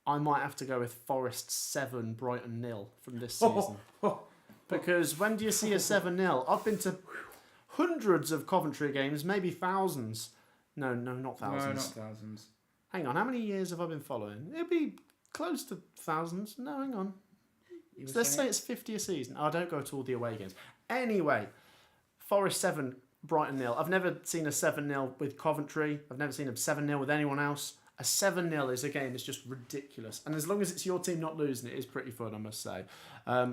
I might have to go with Forest 7, Brighton 0 from this season. Because when do you see a 7-0? I've been to hundreds of Coventry games, maybe thousands. No, not thousands. No, not thousands. Hang on, how many years have I been following? It'd be close to thousands. No, hang on. So let's say it's 50 a season. I don't go to all the away games. Anyway, Forest 7, Brighton 0. I've never seen a 7-0 with Coventry. I've never seen a 7-0 with anyone else. A 7-0 is a game that's just ridiculous. And as long as it's your team not losing, it is pretty fun, I must say.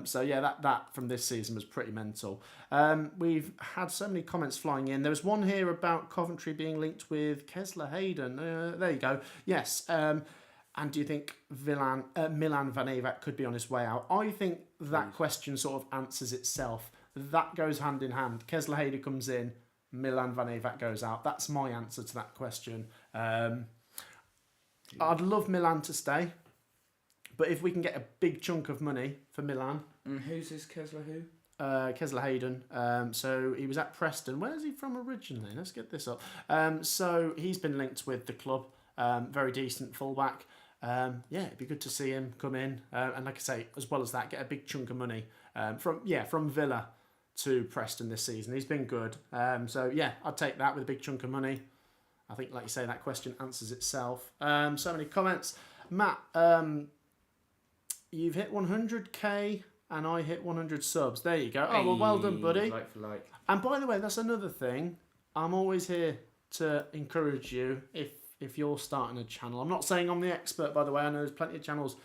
So yeah, that from this season was pretty mental. We've had so many comments flying in. There was one here about Coventry being linked with Kesler Hayden. There you go. Yes. And do you think Milan Van Eyck could be on his way out? I think that question sort of answers itself. That goes hand in hand. Kesler Hayden comes in, Milan Van Eyck goes out. That's my answer to that question. I'd love Milan to stay, but if we can get a big chunk of money for Milan. And who's this Kessler who? Kessler Hayden. So he was at Preston. Where's he from originally? Let's get this up. So he's been linked with the club. Very decent fullback. It'd be good to see him come in. And like I say, as well as that, get a big chunk of money from Villa to Preston this season. He's been good. I'd take that with a big chunk of money. I think, like you say, that question answers itself. So many comments. Matt, you've hit 100k and I hit 100 subs. There you go. Oh, well done, buddy. Like for like. And by the way, that's another thing. I'm always here to encourage you if you're starting a channel. I'm not saying I'm the expert, by the way. I know there's plenty of channels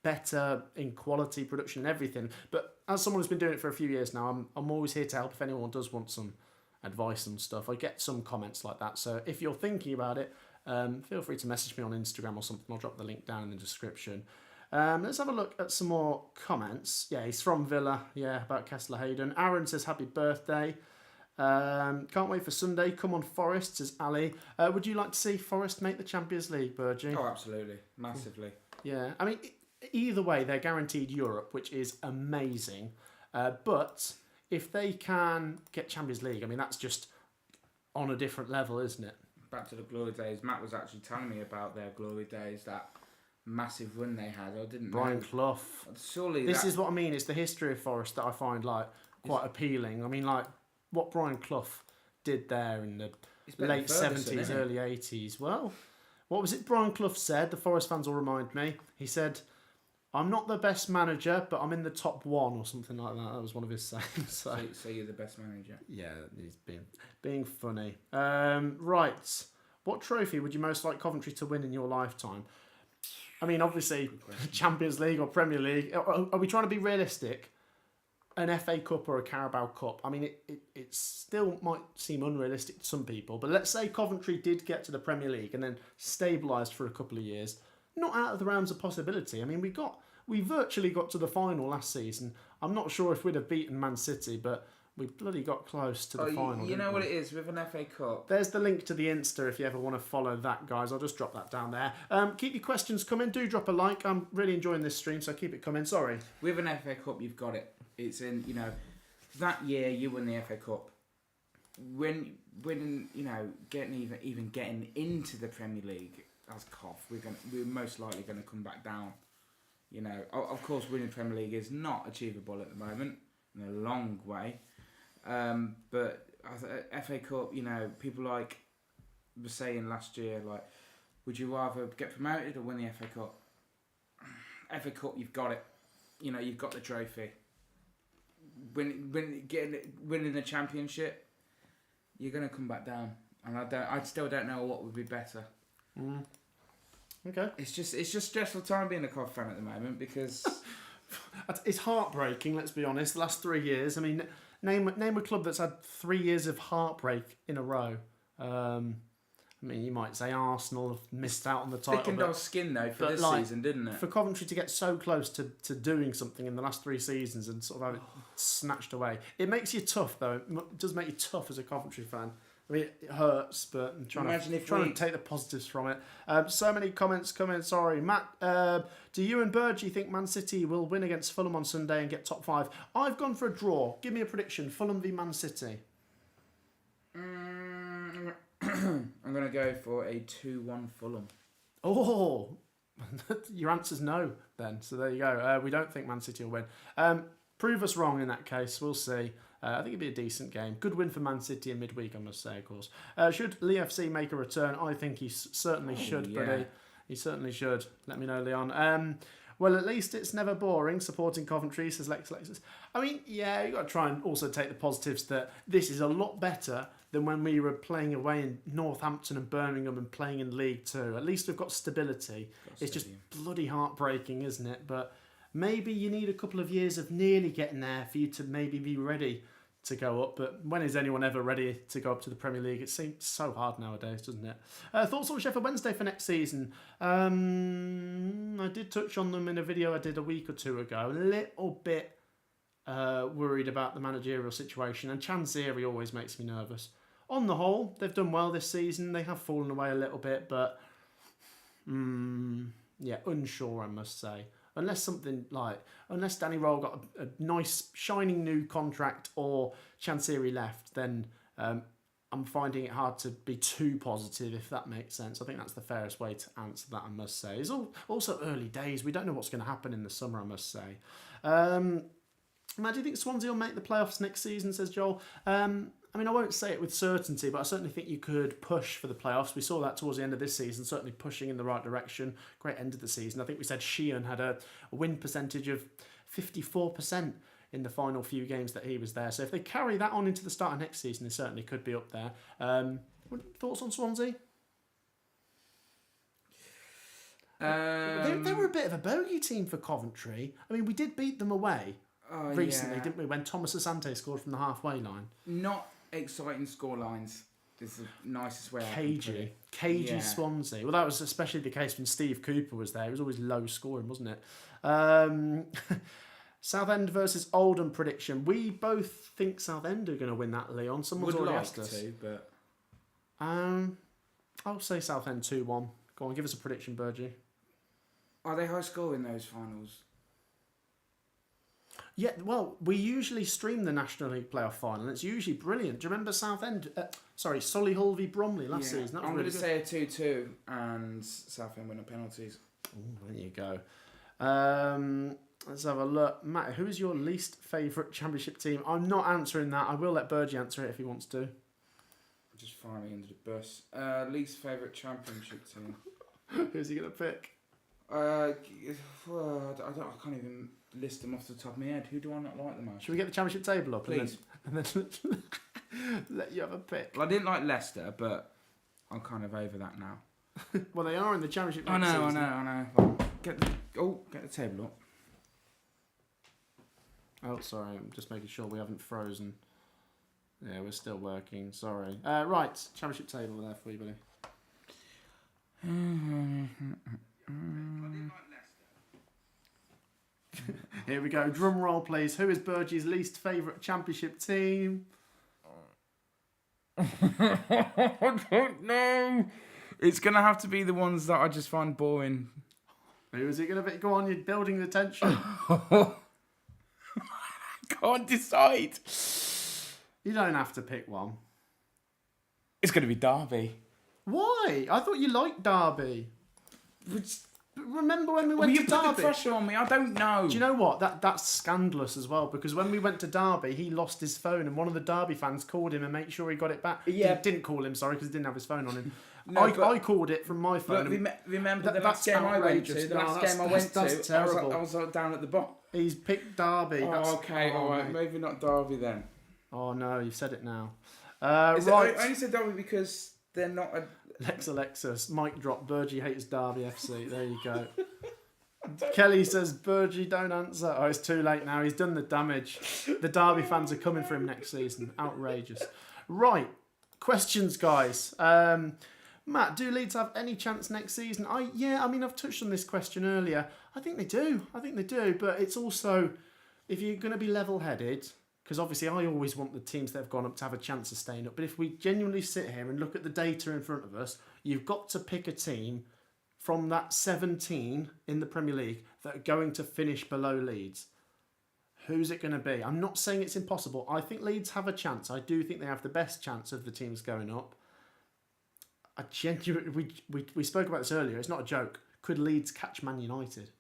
better in quality, production and everything. But as someone who's been doing it for a few years now, I'm always here to help if anyone does want some advice and stuff. I get some comments like that. So if you're thinking about it, feel free to message me on Instagram or something. I'll drop the link down in the description. Let's have a look at some more comments. Yeah, he's from Villa. Yeah, about Kessler Hayden. Aaron says happy birthday. Can't wait for Sunday. Come on, Forest, says Ali. Would you like to see Forest make the Champions League, Burgie? Oh, absolutely. Massively. Yeah, I mean, either way, they're guaranteed Europe, which is amazing. But if they can get Champions League, I mean, that's just on a different level, isn't it? Back to the glory days. Matt was actually telling me about their glory days, that massive run they had. I didn't Brian know. Clough. Surely this is what I mean. It's the history of Forest that I find quite appealing. I mean, what Brian Clough did there in the late 70s, early 80s. Well, what was it Brian Clough said? The Forest fans will remind me. He said, I'm not the best manager, but I'm in the top one or something like that. That was one of his sayings. So you're the best manager? Yeah, he's being funny. Right. What trophy would you most like Coventry to win in your lifetime? I mean, obviously, Champions League or Premier League. Are we trying to be realistic? An FA Cup or a Carabao Cup? I mean, it still might seem unrealistic to some people, but let's say Coventry did get to the Premier League and then stabilised for a couple of years. Not out of the realms of possibility. I mean, we virtually got to the final last season. I'm not sure if we'd have beaten Man City, but we bloody got close to the final. You know what it is with an FA Cup? There's the link to the Insta if you ever want to follow that, guys. I'll just drop that down there. Keep your questions coming. Do drop a like. I'm really enjoying this stream, so keep it coming. Sorry. With an FA Cup, you've got it. It's in, that year you win the FA Cup. When getting into the Premier League as Cough, we're most likely going to come back down. Of course, winning Premier League is not achievable at the moment, in a long way. But FA Cup, people were saying last year, would you rather get promoted or win the FA Cup? FA Cup, you've got it. You've got the trophy. Winning the Championship, you're going to come back down, and I still don't know what would be better. Okay. It's just stressful time being a Cov fan at the moment because it's heartbreaking. Let's be honest. The last 3 years. I mean, name a club that's had 3 years of heartbreak in a row. I mean, you might say Arsenal have missed out on the title. Thickened our skin though for this season, didn't it? For Coventry to get so close to doing something in the last 3 seasons and sort of have it snatched away, it makes you tough though. It does make you tough as a Coventry fan. I mean, it hurts, but I'm trying to take the positives from it. So many comments coming. Sorry, Matt. Do you and Burgie think Man City will win against Fulham on Sunday and get top 5? I've gone for a draw. Give me a prediction. Fulham v Man City. I'm going to go for a 2-1 Fulham. Oh, your answer's no then. So there you go. We don't think Man City will win. Prove us wrong in that case. We'll see. I think it'd be a decent game. Good win for Man City in midweek, I must say, of course. Should Lee FC make a return? I think he certainly should, buddy. He certainly should. Let me know, Leon. Well, at least it's never boring supporting Coventry, says Lexus. I mean, yeah, you've got to try and also take the positives that this is a lot better than when we were playing away in Northampton and Birmingham and playing in League Two. At least we've got stability. It's just bloody heartbreaking, isn't it? But maybe you need a couple of years of nearly getting there for you to maybe be ready to go up. But when is anyone ever ready to go up to the Premier League? It seems so hard nowadays, doesn't it? Thoughts on Sheffield Wednesday for next season? I did touch on them in a video I did a week or two ago. A little bit worried about the managerial situation, and Chansiri always makes me nervous. On the whole, they've done well this season. They have fallen away a little bit, but unsure, I must say. Unless Danny Roll got a nice, shining new contract or Chansiri left, then I'm finding it hard to be too positive, if that makes sense. I think that's the fairest way to answer that, I must say. It's also early days. We don't know what's going to happen in the summer, I must say. Matt, do you think Swansea will make the playoffs next season, says Joel? I won't say it with certainty, but I certainly think you could push for the playoffs. We saw that towards the end of this season, certainly pushing in the right direction. Great end of the season. I think we said Sheehan had a win percentage of 54% in the final few games that he was there. So if they carry that on into the start of next season, they certainly could be up there. Thoughts on Swansea? They were a bit of a bogey team for Coventry. We did beat them away recently, didn't we, when Thomas Asante scored from the halfway line? Not exciting scorelines is the nicest way I can put it. Cagey Swansea. Well, that was especially the case when Steve Cooper was there. It was always low scoring, wasn't it? Southend versus Oldham prediction. We both think Southend are going to win that, Leon. Someone's already asked us. But I'll say Southend 2-1. Go on, give us a prediction, Burgie. Are they high scoring, those finals? Yeah, well, we usually stream the National League playoff final, and it's usually brilliant. Do you remember Solihull v Bromley last season? That was I'm really going to say a 2-2 and Southend win on penalties. Ooh, there you go. Let's have a look. Matt, who is your least favourite Championship team? I'm not answering that. I will let Burgie answer it if he wants to. Just fire me under the bus. Least favourite Championship team. Who's he going to pick? I can't even list them off the top of my head. Who do I not like the most? Should we get the Championship table up? Please. And then let you have a pick. Well, I didn't like Leicester, but I'm kind of over that now. Well, they are in the Championship I next know. season. Get the table up. Oh, sorry. I'm just making sure we haven't frozen. Yeah, we're still working. Sorry. Right. Championship table there for you, buddy. Here we go. Drum roll, please. Who is Burgie's least favourite Championship team? I don't know. It's going to have to be the ones that I just find boring. Who is it going to be? Go on, you're building the tension. Can't decide. You don't have to pick one. It's going to be Derby. Why? I thought you liked Derby. Remember when we went to Derby? Derby? You put the pressure on me. I don't know. Do you know what? That's scandalous as well, because when we went to Derby, he lost his phone, and one of the Derby fans called him and made sure he got it back. Yeah. Didn't call him, sorry, because he didn't have his phone on him. No, I called it from my phone. But remember the last game I went to? That's terrible. I was down at the bottom. He's picked Derby. All right. Maybe not Derby then. Oh no, you've said it now. Right. Right. I only said Derby because they're not a... Alexis, mic drop. Burgie hates Derby FC. There you go. Kelly says, Burgie, don't answer. Oh, it's too late now. He's done the damage. The Derby fans are coming for him next season. Outrageous. Right. Questions, guys. Matt, do Leeds have any chance next season? I've touched on this question earlier. I think they do. But it's also, if you're going to be level-headed, because obviously I always want the teams that have gone up to have a chance of staying up. But if we genuinely sit here and look at the data in front of us, you've got to pick a team from that 17 in the Premier League that are going to finish below Leeds. Who's it going to be? I'm not saying it's impossible. I think Leeds have a chance. I do think they have the best chance of the teams going up. I genuinely, we spoke about this earlier. It's not a joke. Could Leeds catch Man United?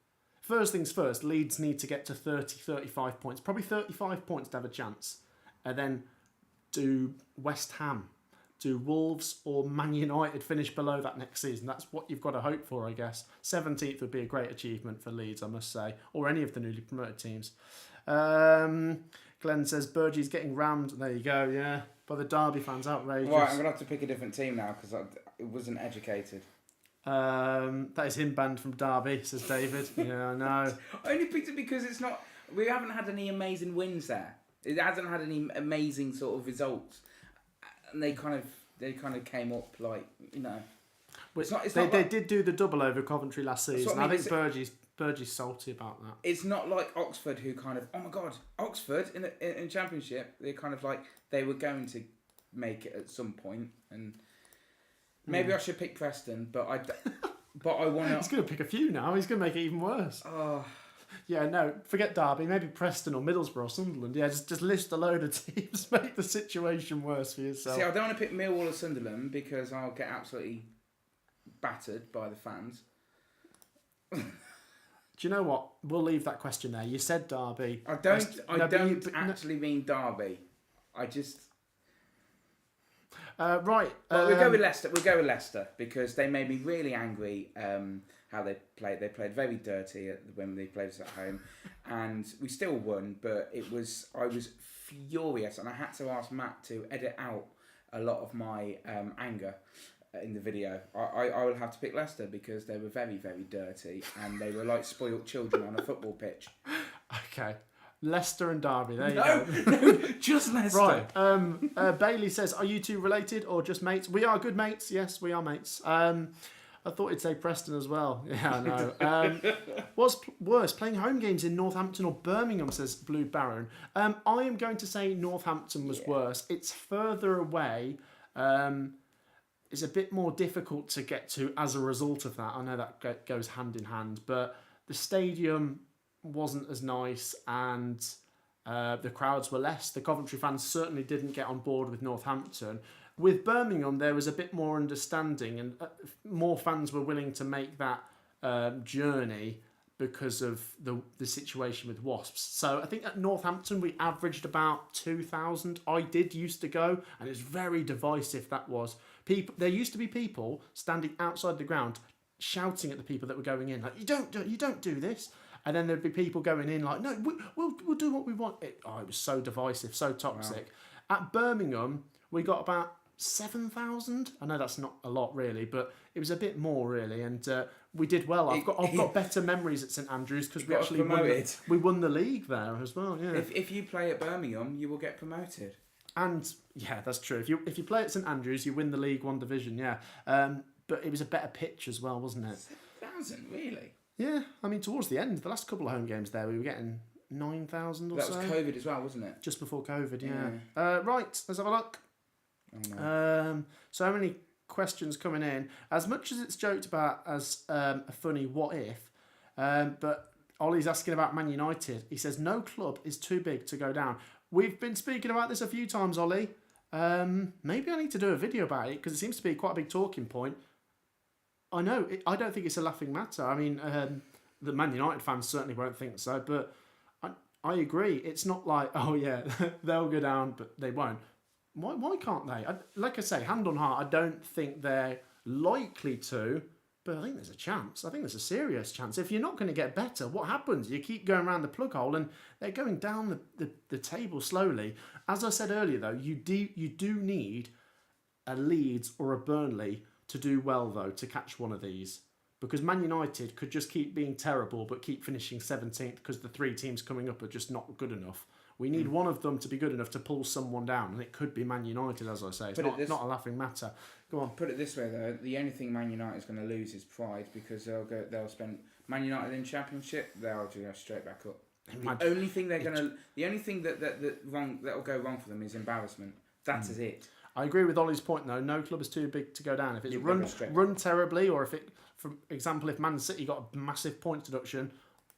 First things first, Leeds need to get to 30, 35 points. Probably 35 points to have a chance. And then do West Ham, do Wolves or Man United finish below that next season? That's what you've got to hope for, I guess. 17th would be a great achievement for Leeds, I must say. Or any of the newly promoted teams. Glenn says, Burgie's getting rammed. There you go, yeah. By the Derby fans, outrageous. Right, I'm going to have to pick a different team now because I wasn't educated. That is him banned from Derby, says David. Yeah, I know. I only picked it because it's not... We haven't had any amazing wins there. It hasn't had any amazing sort of results. And they kind of came up like, you know... It's not They like, did do the double over Coventry last season. I think Burgie's salty about that. it's not like Oxford, who kind of, oh my God, Oxford in Championship, they're kind of like, they were going to make it at some point, and maybe I should pick Preston, but I want to. He's going to pick a few now. He's going to make it even worse. Oh. Yeah, no, forget Derby. Maybe Preston or Middlesbrough or Sunderland. Yeah, just list a load of teams. Make the situation worse for yourself. See, I don't want to pick Millwall or Sunderland because I'll get absolutely battered by the fans. Do you know what? We'll leave that question there. You said Derby. I don't actually mean Derby. I just. Right. We'll go with Leicester. We'll go with Leicester because they made me really angry. How they played. They played very dirty when they played us at home, and we still won. But I was furious, and I had to ask Matt to edit out a lot of my anger in the video. I will have to pick Leicester because they were very, very dirty, and they were like spoilt children on a football pitch. Okay. Leicester and Derby, there you go. No, just Leicester. Right. Bailey says, are you two related or just mates? We are good mates. Yes, we are mates. I thought he'd say Preston as well. Yeah, I know. What's worse, playing home games in Northampton or Birmingham, says Blue Baron. I am going to say Northampton was worse. It's further away. It's a bit more difficult to get to as a result of that. I know that goes hand in hand, but the stadium wasn't as nice and the crowds were less. The Coventry fans certainly didn't get on board with Northampton. With Birmingham, there was a bit more understanding and more fans were willing to make that journey because of the situation with Wasps. So I think at Northampton, we averaged about 2,000. I did used to go, and it's very divisive, that was. There used to be people standing outside the ground shouting at the people that were going in, like, you don't do this. And then there'd be people going in like, no, we'll do what we want. It was so divisive, so toxic. Wow. At Birmingham, we got about 7,000. I know that's not a lot really, but it was a bit more really, and we did well. I've got better memories at St Andrews because we actually won the league there as well. Yeah. If you play at Birmingham, you will get promoted. And yeah, that's true. If you play at St Andrews, you win the League One division. Yeah, but it was a better pitch as well, wasn't it? 7,000 really. Yeah, I mean, towards the end, the last couple of home games there, we were getting 9,000 or so. That was COVID as well, wasn't it? Just before COVID, yeah. Right, let's have a look. Oh, no. So many questions coming in. As much as it's joked about as a funny what if, but Ollie's asking about Man United. He says, no club is too big to go down. We've been speaking about this a few times, Ollie. Maybe I need to do a video about it because it seems to be quite a big talking point. I know, I don't think it's a laughing matter. I mean, the Man United fans certainly won't think so, but I agree. It's not like, oh yeah, they'll go down, but they won't. Why can't they? Like I say, hand on heart, I don't think they're likely to, but I think there's a chance. I think there's a serious chance. If you're not going to get better, what happens? You keep going around the plug hole and they're going down the table slowly. As I said earlier, though, you do need a Leeds or a Burnley to do well, though, to catch one of these. Because Man United could just keep being terrible but keep finishing 17th because the three teams coming up are just not good enough. We need one of them to be good enough to pull someone down, and it could be Man United, as I say. It's not a laughing matter. Go on. Put it this way, though. The only thing Man United is going to lose is pride because they'll spend Man United in Championship, they'll just go straight back up. The only thing that'll go wrong for them is embarrassment. That is it. I agree with Ollie's point, though. No club is too big to go down. If it's run terribly, or if it, for example, if Man City got a massive point deduction,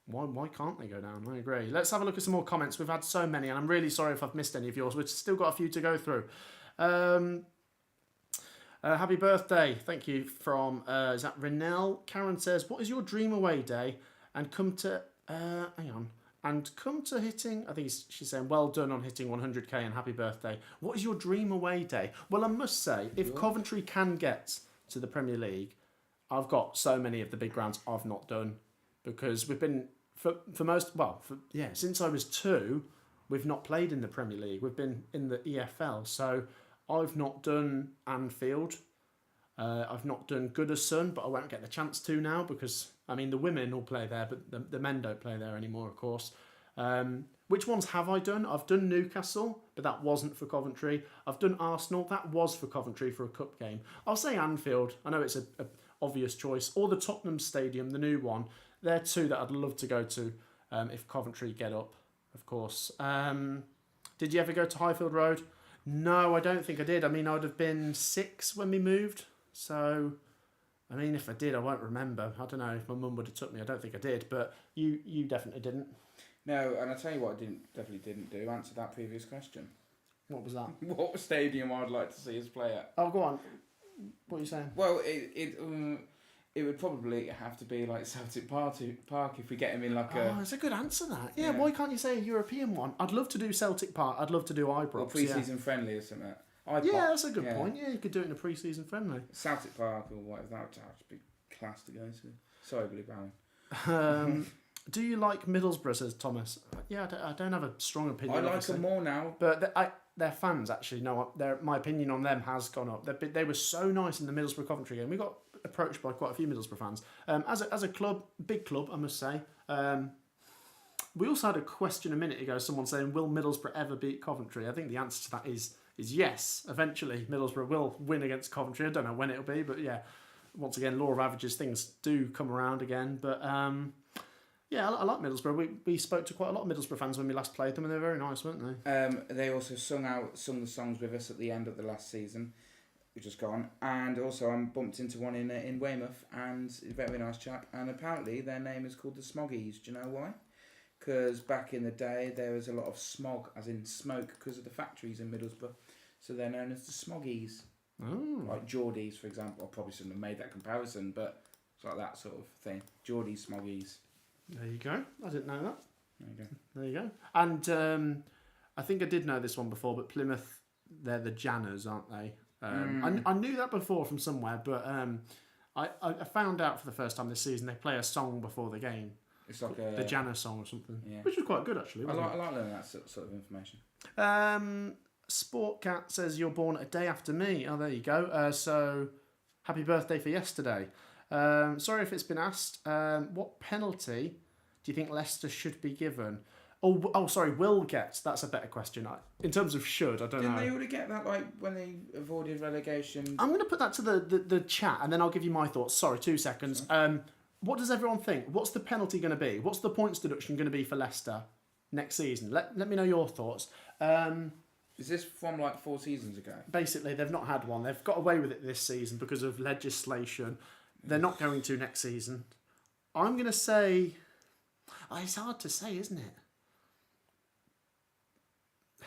why can't they go down? I agree. Let's have a look at some more comments. We've had so many, and I'm really sorry if I've missed any of yours. We've still got a few to go through. Happy birthday. Thank you from, is that Renelle? Karen says, what is your dream away day? And come to, hitting, I think she's saying, well done on hitting 100k and happy birthday. What is your dream away day? Well, I must say, if Coventry can get to the Premier League, I've got so many of the big grounds I've not done because we've been, since I was 2, we've not played in the Premier League. We've been in the EFL. So I've not done Anfield. I've not done Goodison, but I won't get the chance to now because, I mean, the women will play there, but the men don't play there anymore, of course. Which ones have I done? I've done Newcastle, but that wasn't for Coventry. I've done Arsenal, that was for Coventry for a cup game. I'll say Anfield. I know it's a obvious choice. Or the Tottenham Stadium, the new one. They're two that I'd love to go to if Coventry get up, of course. Did you ever go to Highfield Road? No, I don't think I did. I mean, I would have been 6 when we moved. So, I mean, if I did, I won't remember. I don't know if my mum would have took me. I don't think I did. But you definitely didn't. No, and I'll tell you what I definitely didn't do. Answer that previous question. What was that? What stadium I'd like to see us play at? Oh, go on. What are you saying? Well, it would probably have to be like Celtic Park if we get him in like a... Oh, it's a good answer, that. Yeah, why can't you say a European one? I'd love to do Celtic Park. I'd love to do Ibrox. Or pre-season friendly or something. That's a good point. Yeah, you could do it in a pre-season friendly. Celtic Park or whatever, that would just be class to go to. Sorry, Billy Brown. Do you like Middlesbrough, says Thomas? Yeah, I don't have a strong opinion. I like them more now. But their fans actually know. My opinion on them has gone up. They were so nice in the Middlesbrough Coventry game. We got approached by quite a few Middlesbrough fans. As a club, big club, I must say. We also had a question a minute ago, someone saying, will Middlesbrough ever beat Coventry? I think the answer to that is yes. Eventually, Middlesbrough will win against Coventry. I don't know when it'll be, but yeah. Once again, law of averages, things do come around again. But yeah, I like Middlesbrough. We spoke to quite a lot of Middlesbrough fans when we last played them, and they're very nice, weren't they? They also sung the songs with us at the end of the last season, which has gone. And also, I'm bumped into one in Weymouth, and a very nice chap. And apparently, their name is called the Smoggies. Do you know why? Because back in the day, there was a lot of smog, as in smoke, because of the factories in Middlesbrough. So they're known as the Smoggies. Oh. Like Geordies, for example. I probably shouldn't have made that comparison, but it's like that sort of thing. Geordies, Smoggies. There you go. I didn't know that. There you go. There you go. And I think I did know this one before, but Plymouth, they're the Janners, aren't they? I knew that before from somewhere, but I found out for the first time this season they play a song before the game. It's like the Janner song or something, yeah. Which was quite good actually. I like learning that sort of information. Sportcat says you're born a day after me. Oh, there you go. So happy birthday for yesterday. Sorry if it's been asked. What penalty do you think Leicester should be given? Sorry, will get. That's a better question. In terms of should, I don't know. Didn't they already get that like when they avoided relegation? I'm going to put that to the chat and then I'll give you my thoughts. Sorry, 2 seconds. What does everyone think? What's the penalty going to be? What's the points deduction going to be for Leicester next season? Let me know your thoughts. Is this from like 4 seasons ago? Basically, they've not had one. They've got away with it this season because of legislation. They're not going to next season. I'm going to say... it's hard to say, isn't it?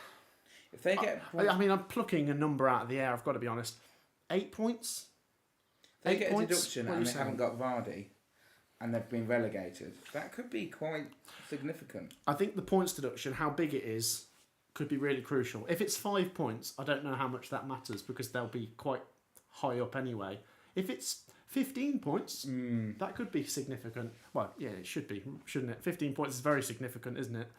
If they get... I mean, I'm plucking a number out of the air, I've got to be honest. 8 points? They get a deduction and they haven't got Vardy and they've been relegated. That could be quite significant. I think the points deduction, how big it is, could be really crucial. If it's 5 points, I don't know how much that matters because they'll be quite high up anyway. If it's 15 points, that could be significant. Well, yeah, it should be, shouldn't it? 15 points is very significant, isn't it?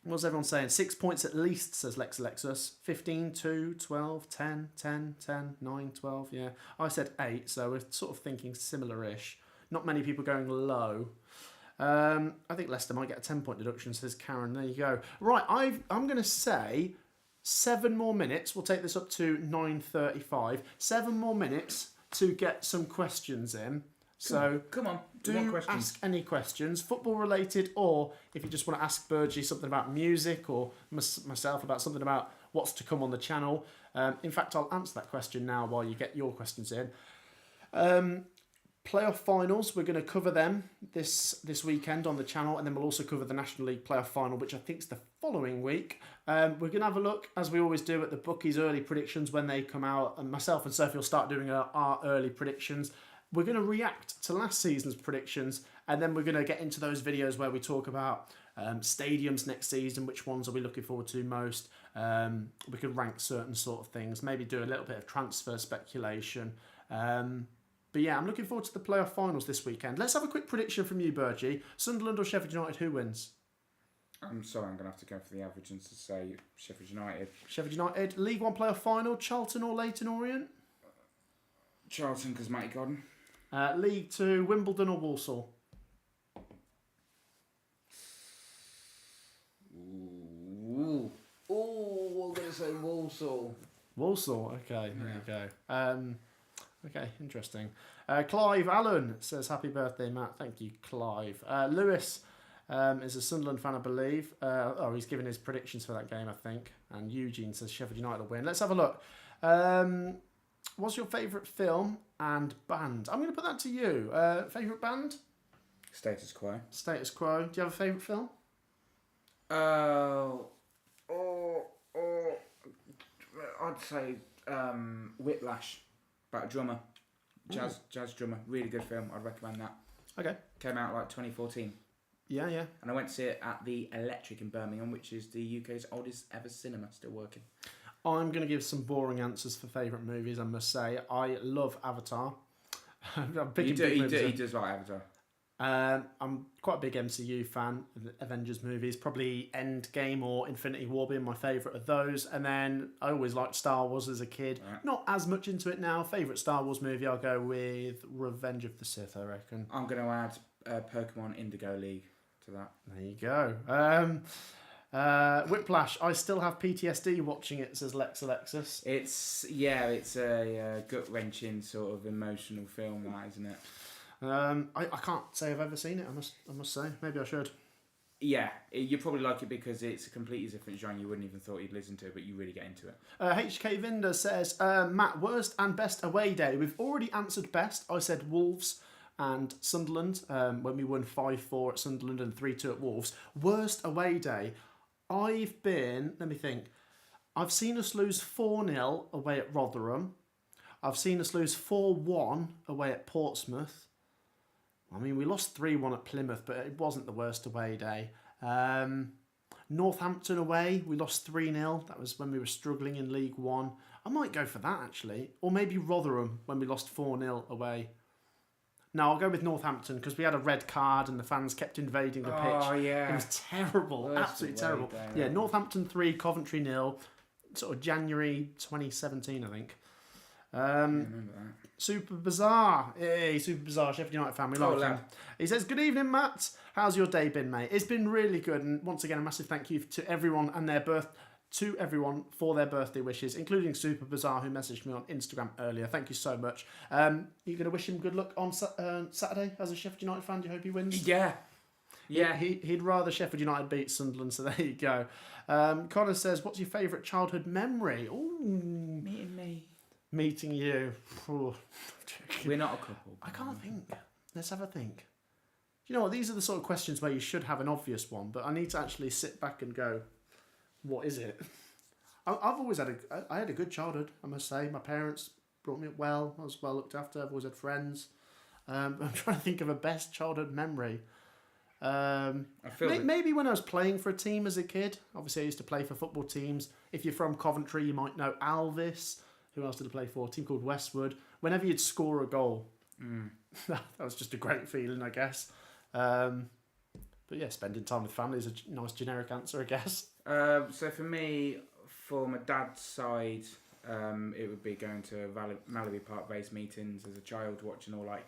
What's everyone saying? 6 points at least, says Lex Alexis. 15, 2, 12, 10, 10, 10, 9, 12, yeah. I said 8, so we're sort of thinking similar-ish. Not many people going low. I think Leicester might get a 10-point deduction, says Karen. There you go. Right, I'm going to say 7 more minutes. We'll take this up to 9:35. 7 more minutes to get some questions in. So come on. Do ask any questions, football related, or if you just want to ask Burgee something about music or myself about something about what's to come on the channel. In fact, I'll answer that question now while you get your questions in. Playoff finals, we're going to cover them this weekend on the channel, and then we'll also cover the National League playoff final, which I think is the following week. We're going to have a look, as we always do, at the bookies' early predictions when they come out, and myself and Sophie will start doing our early predictions. We're going to react to last season's predictions, and then we're going to get into those videos where we talk about stadiums next season, which ones are we looking forward to most. We could rank certain sort of things, maybe do a little bit of transfer speculation. But yeah, I'm looking forward to the playoff finals this weekend. Let's have a quick prediction from you, Burgee. Sunderland or Sheffield United, who wins? I'm sorry, I'm going to have to go for the average and to say Sheffield United. Sheffield United. League One playoff final, Charlton or Leyton Orient? Charlton, because Matty Godden. League Two, Wimbledon or Walsall? I'm going to say Walsall. Walsall, okay, there you go. Okay, interesting. Clive Allen says, happy birthday, Matt. Thank you, Clive. Lewis is a Sunderland fan, I believe. He's given his predictions for that game, I think. And Eugene says Sheffield United will win. Let's have a look. What's your favourite film and band? I'm going to put that to you. Favourite band? Status Quo. Status Quo. Do you have a favourite film? I'd say Whiplash, about a drummer, jazz drummer. Really good film. I'd recommend that. Okay. Came out like 2014. Yeah. And I went to see it at the Electric in Birmingham, which is the UK's oldest ever cinema, still working. I'm going to give some boring answers for favourite movies, I must say. I love Avatar. He does like Avatar. I'm quite a big MCU fan of the Avengers movies. Probably Endgame or Infinity War being my favourite of those. And then I always liked Star Wars as a kid. Right. Not as much into it now. Favourite Star Wars movie, I'll go with Revenge of the Sith, I reckon. I'm going to add Pokemon Indigo League to that. There you go. Whiplash, I still have PTSD watching it, says Lex Alexis. It's a gut-wrenching sort of emotional film, that, isn't it? I can't say I've ever seen it, I must say. Maybe I should. Yeah, you probably like it because it's a completely different genre. You wouldn't even thought you'd listen to it, but you really get into it. HK Vinder says, Matt, worst and best away day. We've already answered best. I said Wolves and Sunderland when we won 5-4 at Sunderland and 3-2 at Wolves. Worst away day. Let me think. I've seen us lose 4-0 away at Rotherham. I've seen us lose 4-1 away at Portsmouth. I mean, we lost 3-1 at Plymouth, but it wasn't the worst away day. Northampton away, we lost 3-0. That was when we were struggling in League One. I might go for that, actually. Or maybe Rotherham, when we lost 4-0 away. No, I'll go with Northampton, because we had a red card and the fans kept invading the pitch. Oh, yeah. It was terrible, absolutely terrible. Yeah, Northampton 3, Coventry 0, sort of January 2017, I think. I remember that. Super Bizarre. Hey, Super Bizarre, Sheffield United fan. We like him. He says, good evening, Matt. How's your day been, mate? It's been really good. And once again, a massive thank you to everyone for their birthday wishes, including Super Bizarre, who messaged me on Instagram earlier. Thank you so much. You're going to wish him good luck on Saturday as a Sheffield United fan? Do you hope he wins? Yeah. He'd rather Sheffield United beat Sunderland, so there you go. Connor says, what's your favourite childhood memory? Ooh. Meeting you. We're not a couple. I can't think. Let's have a think. You know what? These are the sort of questions where you should have an obvious one, but I need to actually sit back and go, what is it? I've always had a good childhood, I must say. My parents brought me up well. I was well looked after. I've always had friends. I'm trying to think of a best childhood memory. Maybe when I was playing for a team as a kid. Obviously, I used to play for football teams. If you're from Coventry, you might know Alvis. Who else did I play for? A team called Westwood. Whenever you'd score a goal, that was just a great feeling, I guess. But yeah, spending time with family is a nice generic answer, I guess. So for me, for my dad's side, it would be going to Malaby Park race meetings as a child, watching all like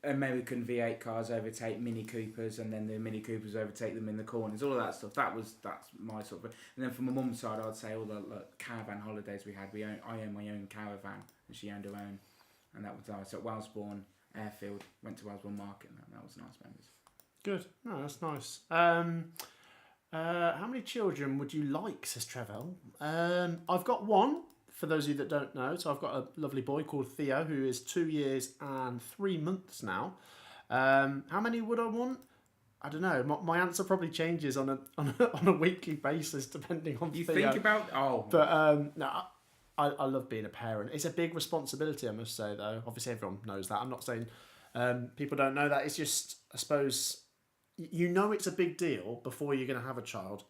American V8 cars overtake Mini Coopers, and then the Mini Coopers overtake them in the corners. All of that stuff. That's my sort of. And then from my mum's side, I'd say all the caravan holidays we had. I owned my own caravan, and she owned her own, and that was nice. At Wellesbourne Airfield, went to Wellesbourne Market, and that was nice memories. Good. No, that's nice. How many children would you like, says Trevor? I've got one. For those of you that don't know, so I've got a lovely boy called Theo who is 2 years and 3 months now. How many would I want? I don't know. My answer probably changes on a weekly basis depending on you Theo. Think about But no, I love being a parent. It's a big responsibility, I must say. Though obviously everyone knows that. I'm not saying people don't know that. It's just I suppose you know it's a big deal before you're going to have a child.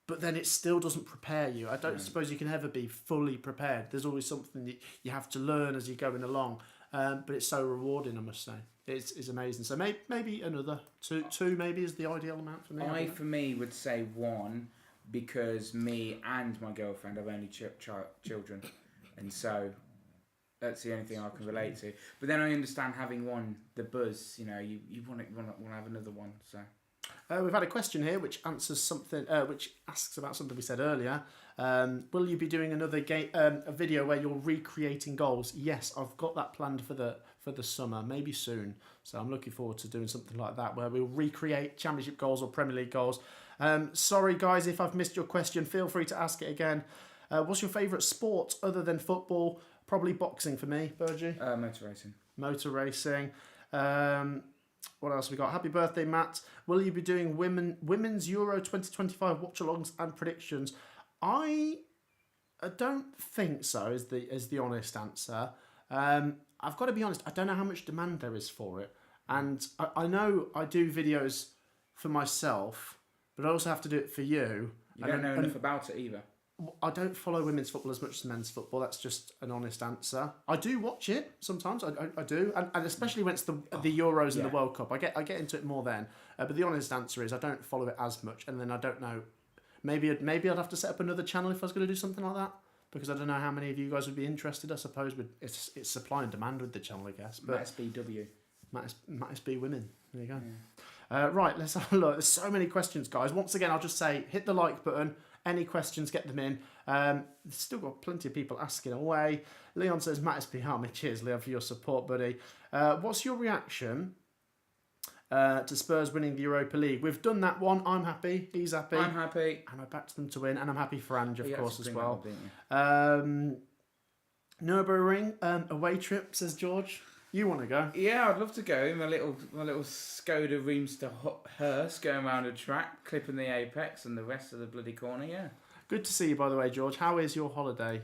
But then it still doesn't prepare you. I don't suppose you can ever be fully prepared. There's always something that you have to learn as you're going along. But it's so rewarding, I must say. It's amazing. So maybe another two maybe is the ideal amount for me. For me, would say one, because me and my girlfriend have only children. And so that's the only thing I can relate to. But then I understand having one, the buzz, you want to have another one. So We've had a question here which answers something, which asks about something we said earlier. Will you be doing another a video where you're recreating goals? Yes, I've got that planned for the summer, maybe soon. So I'm looking forward to doing something like that where we'll recreate Championship goals or Premier League goals. Sorry guys if I've missed your question. Feel free to ask it again. What's your favourite sport other than football? Probably boxing for me, Burgie. Motor racing. Motor racing. What else have we got? Happy birthday, Matt. Will you be doing Women's Euro 2025 watch-alongs and predictions? I don't think so, is the honest answer. I've got to be honest, I don't know how much demand there is for it. And I know I do videos for myself, but I also have to do it for you. You don't know enough about it either. I don't follow women's football as much as men's football. That's just an honest answer. I do watch it sometimes. I do, and especially when it's the Euros and the World Cup. I get into it more then. But the honest answer is I don't follow it as much, and then I don't know. Maybe I'd have to set up another channel if I was going to do something like that, because I don't know how many of you guys would be interested. I suppose it's supply and demand with the channel, I guess. But Matt SBW. Matt SB Women. There you go. Yeah. Right, let's have a look. There's so many questions, guys. Once again, I'll just say hit the like button. Any questions, get them in. There's still got plenty of people asking away. Leon says, Matt SB Harmy. Cheers, Leon, for your support, buddy. What's your reaction to Spurs winning the Europa League? We've done that one. I'm happy. He's happy. I'm happy. And I backed them to win. And I'm happy for Ange, of course, as well. That, Nürburgring, away trip, says George. You want to go? Yeah, I'd love to go. My little Skoda Reamster hearse going around a track, clipping the apex and the rest of the bloody corner, yeah. Good to see you, by the way, George. How is your holiday?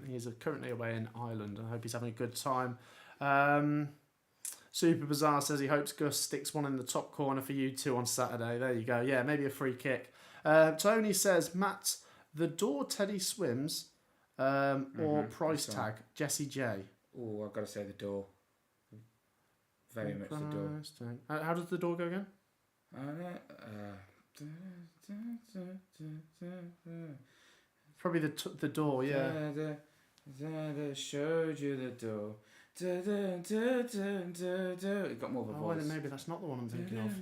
He's currently away in Ireland. I hope he's having a good time. Super Bizarre says he hopes Gus sticks one in the top corner for you two on Saturday. There you go. Yeah, maybe a free kick. Tony says, Matt, the door Teddy swims or price tag, Jesse J. Oh, I've got to say the door. Very much the door. How does the door go again? Probably the door, yeah. Showed you the door. It got more of a voice. Then maybe that's not the one I'm thinking of.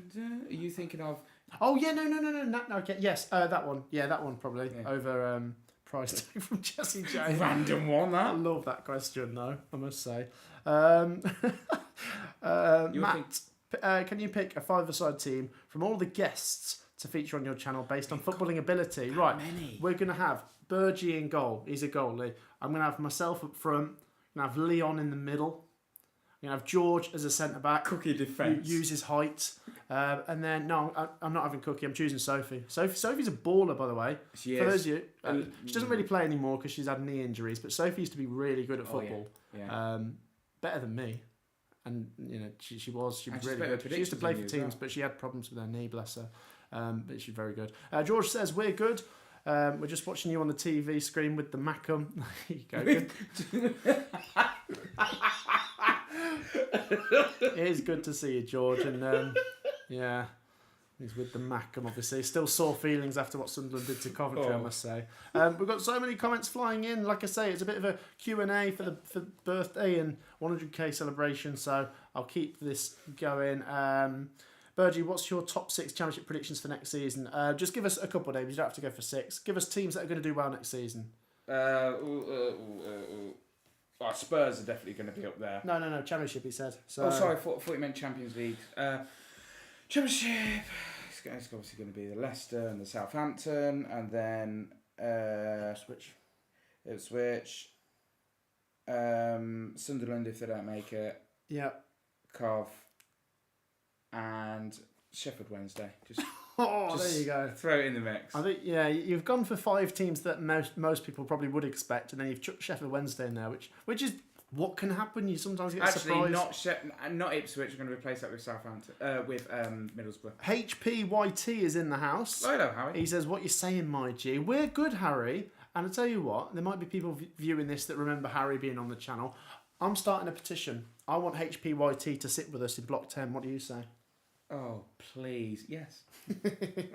Are you thinking of? Oh yeah, no. Okay, yes, that one. Yeah, that one probably over price tag from Jesse J. Random one, that. I love that question though, I must say. Matt, can you pick a five-a-side team from all the guests to feature on your channel based on footballing ability? Right, we're going to have Burgie in goal. He's a goalie. I'm going to have myself up front. I'm going to have Leon in the middle. I'm going to have George as a centre-back. Cookie defence. Use his height. And then, no, I'm not having Cookie. I'm choosing Sophie. Sophie's a baller, by the way. She For is. those of you, she doesn't really play anymore because she's had knee injuries, but Sophie used to be really good at football. Yeah. Better than me. And, you know, she was really good. She used to predictions play than for you as teams, well. but she had problems with her knee, bless her. But she's very good. George says, we're good. We're just watching you on the TV screen with the Macum. There you go. It is good to see you, George. And yeah, he's with the Macum, obviously. Still sore feelings after what Sunderland did to Coventry, I must say. We've got so many comments flying in. Like I say, it's a bit of a Q&A for the birthday and 100k celebration. So I'll keep this going. Burgie, what's your top 6 championship predictions for next season? Just give us a couple of names. You don't have to go for 6. Give us teams that are going to do well next season. Spurs are definitely going to be up there. No. Championship, he said. So, sorry, I thought you meant Champions League. Championship. It's obviously going to be the Leicester and the Southampton, and then Ipswich. Sunderland if they don't make it. Yeah. Cov. And Sheffield Wednesday. Just there you go. Throw it in the mix. I think you've gone for 5 teams that most people probably would expect, and then you've chucked Sheffield Wednesday in there, which is what can happen. You sometimes get surprised. Not Ipswich. We're going to replace that with Southampton. With Middlesbrough. HPYT is in the house. Hello, Harry. He says, "What you saying, my G? We're good, Harry." And I tell you what, there might be people viewing this that remember Harry being on the channel. I'm starting a petition. I want HPYT to sit with us in Block 10. What do you say? Oh, please. Yes.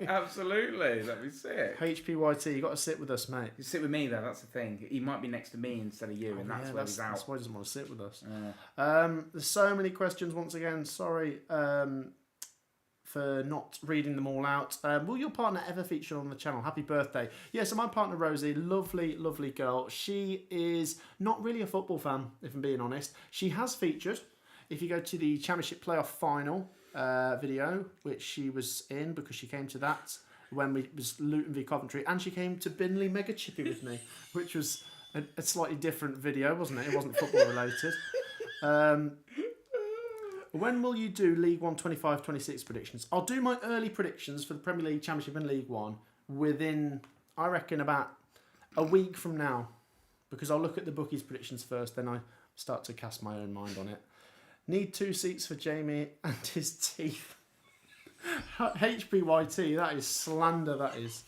Absolutely. That'd be sick. HPYT, you got to sit with us, mate. You sit with me, though. That's the thing. He might be next to me instead of you, and that's where he's out. That's why he doesn't want to sit with us. There's so many questions once again. Sorry. for not reading them all out. Will your partner ever feature on the channel? Happy birthday. Yeah, so my partner Rosie, lovely, lovely girl. She is not really a football fan, if I'm being honest. She has featured. If you go to the Championship Playoff Final video, which she was in because she came to that when we was Luton v Coventry, and she came to Binley Mega Chippy with me, which was a slightly different video, wasn't it? It wasn't football related. When will you do League One 25-26 predictions? I'll do my early predictions for the Premier League, Championship and League One within, I reckon, about a week from now. Because I'll look at the bookies' predictions first, then I start to cast my own mind on it. Need 2 seats for Jamie and his teeth. HBYT, that is slander, that is.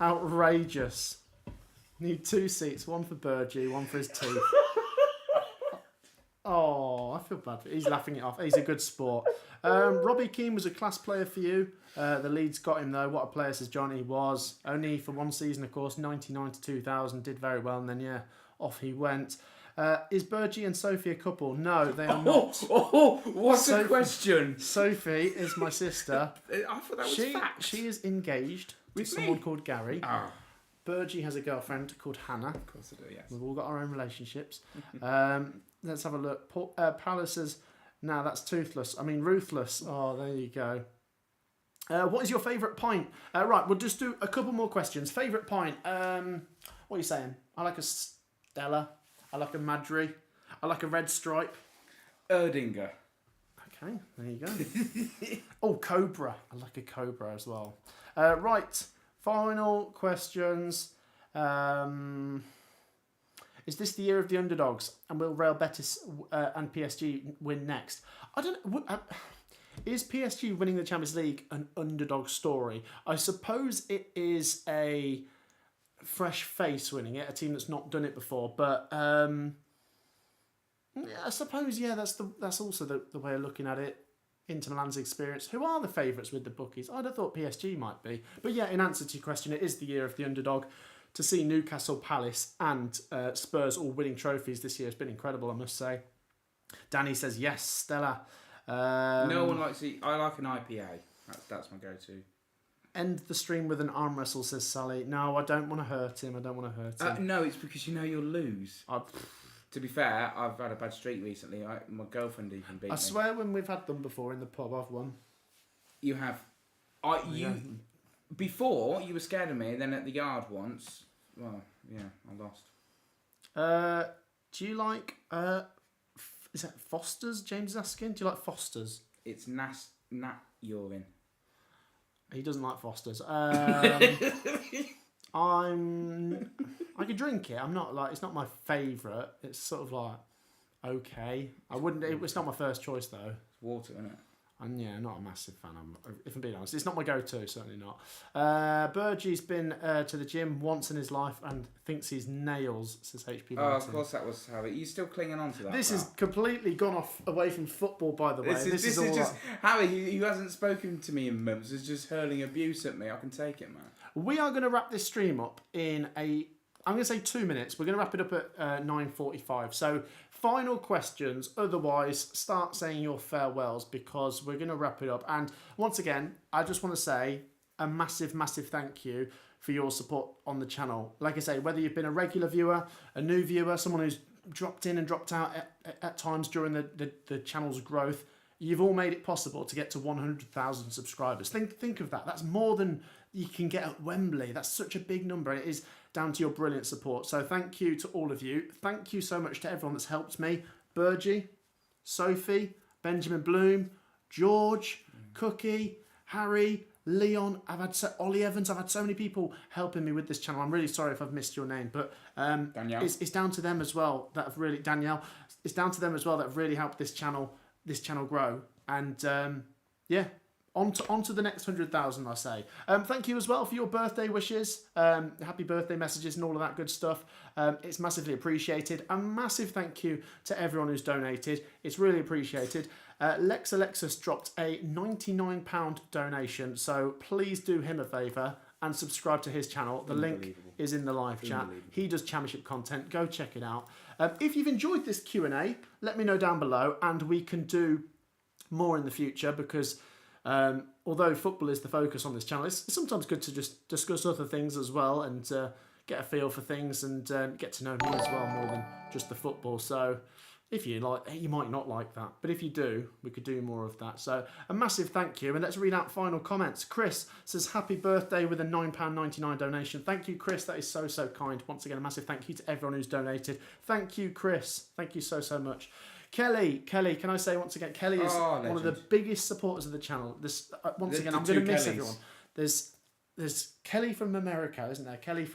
Outrageous. Need 2 seats, one for Burgie, one for his teeth. Oh, I feel bad for him. He's laughing it off. He's a good sport. Robbie Keane was a class player for you. The Leeds got him though. What a player, says Johnny. He was. Only for one season, of course, 99 to 2000. Did very well, and then, yeah, off he went. Is Burgie and Sophie a couple? No, they are not. What a question. Sophie is my sister. I thought that was fact. She is engaged to someone called Gary. Ah. Burgie has a girlfriend called Hannah. Of course I do, yes. We've all got our own relationships. Let's have a look. Palace says, "No, that's toothless. I mean, ruthless." Oh, there you go. What is your favourite pint? Right, we'll just do a couple more questions. Favourite pint? What are you saying? I like a Stella. I like a Madry. I like a Red Stripe. Erdinger. Okay, there you go. Oh, Cobra. I like a Cobra as well. Right, final questions. Is this the year of the underdogs? And will Real Betis and PSG win next? I don't know. Is PSG winning the Champions League an underdog story? I suppose it is a fresh face winning it, a team that's not done it before. But yeah, I suppose, yeah, that's also the way of looking at it. Inter Milan's experience. Who are the favourites with the bookies? I'd have thought PSG might be. But yeah, in answer to your question, it is the year of the underdog. To see Newcastle, Palace and Spurs all winning trophies this year has been incredible, I must say. Danny says, yes, Stella. No one likes it. I like an IPA. That's my go-to. End the stream with an arm wrestle, says Sally. No, I don't want to hurt him. No, it's because you know you'll lose. To be fair, I've had a bad streak recently. My girlfriend even beat me. I swear when we've had them before in the pub, I've won. You have. Before, you were scared of me, then at the yard once, well, yeah, I lost. Do you like, is that Foster's, James is asking? Do you like Foster's? It's nat urine. He doesn't like Foster's. I could drink it. I'm not like, it's not my favourite. It's sort of like, okay. It's not my first choice though. It's water, isn't it? And yeah, not a massive fan, if I'm being honest. It's not my go-to, certainly not. Burgie's been to the gym once in his life and thinks he's nails, says HP. Oh, of course that was how it... You're still clinging on to that. This has completely gone off away from football, by the way. This is just... Harry, who hasn't spoken to me in months, is just hurling abuse at me. I can take it, man. We are going to wrap this stream up in I'm going to say 2 minutes. We're going to wrap it up at 9:45. So final questions. Otherwise, start saying your farewells because we're going to wrap it up. And once again, I just want to say a massive, massive thank you for your support on the channel. Like I say, whether you've been a regular viewer, a new viewer, someone who's dropped in and dropped out at times during the channel's growth, you've all made it possible to get to 100,000 subscribers. Think of that. That's more than you can get at Wembley. That's such a big number. It is down to your brilliant support. So thank you to all of you. Thank you so much to everyone that's helped me. Burgie, Sophie, Benjamin Bloom, George, Cookie, Harry, Leon. Ollie Evans. I've had so many people helping me with this channel. I'm really sorry if I've missed your name, but Danielle. It's down to them as well that have really Danielle. It's down to them as well that have really helped this channel grow. And yeah. On to the next 100,000, I say. Thank you as well for your birthday wishes, happy birthday messages and all of that good stuff. It's massively appreciated. A massive thank you to everyone who's donated. It's really appreciated. Lex Alexis dropped a £99 donation, so please do him a favour and subscribe to his channel. The link is in the live chat. He does championship content. Go check it out. If you've enjoyed this Q&A, let me know down below and we can do more in the future because... although football is the focus on this channel, it's sometimes good to just discuss other things as well and get a feel for things and get to know me as well more than just the football. So if you like, you might not like that, but if you do, we could do more of that. So a massive thank you, and let's read out final comments. Chris says happy birthday with a £9.99 donation. Thank you, Chris. That is so kind. Once again, a massive thank you to everyone who's donated. Thank you, Chris. Thank you so much. Kelly, can I say once again, Kelly is one of the biggest supporters of the channel. I'm going to miss everyone. There's Kelly from America, isn't there? Kelly.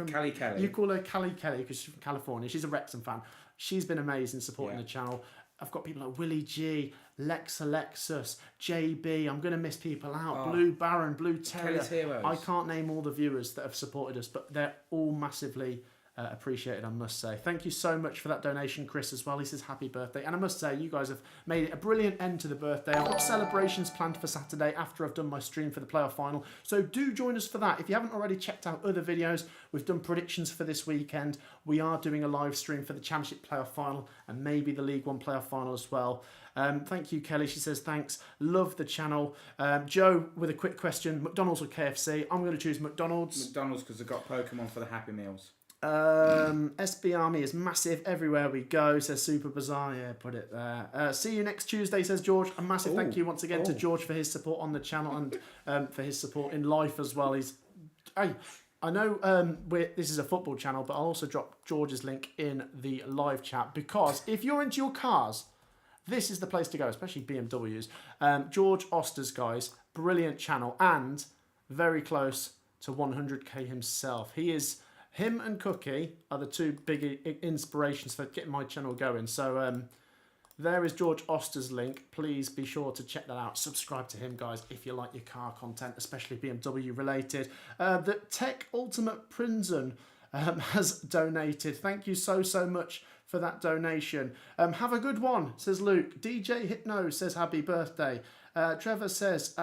You call her Kelly because she's from California. She's a Wrexham fan. She's been amazing supporting the channel. I've got people like Willie G, Lex Alexis, JB. I'm going to miss people out. Blue Baron, Blue Terrier. I can't name all the viewers that have supported us, but they're all massively appreciated, I must say. Thank you so much for that donation, Chris, as well. He says happy birthday. And I must say, you guys have made it a brilliant end to the birthday. I've got celebrations planned for Saturday after I've done my stream for the playoff final. So do join us for that. If you haven't already checked out other videos, we've done predictions for this weekend. We are doing a live stream for the Championship playoff final and maybe the League One playoff final as well. Thank you, Kelly. She says thanks. Love the channel. Joe with a quick question. McDonald's or KFC? I'm going to choose McDonald's. McDonald's because they've got Pokemon for the Happy Meals. SB Army is massive everywhere we go, says Super Bizarre. Yeah, put it there. See you next Tuesday, says George. A massive thank you once again to George for his support on the channel and for his support in life as well. I know this is a football channel, but I'll also drop George's link in the live chat because if you're into your cars, this is the place to go, especially BMWs. George Oster's, guys, brilliant channel and very close to 100k himself. Him and Cookie are the two big inspirations for getting my channel going. So there is George Oster's link. Please be sure to check that out. Subscribe to him, guys, if you like your car content, especially BMW related. The Tech Ultimate Prinzen has donated. Thank you so much for that donation. Have a good one, says Luke. DJ Hypno says happy birthday. Trevor says...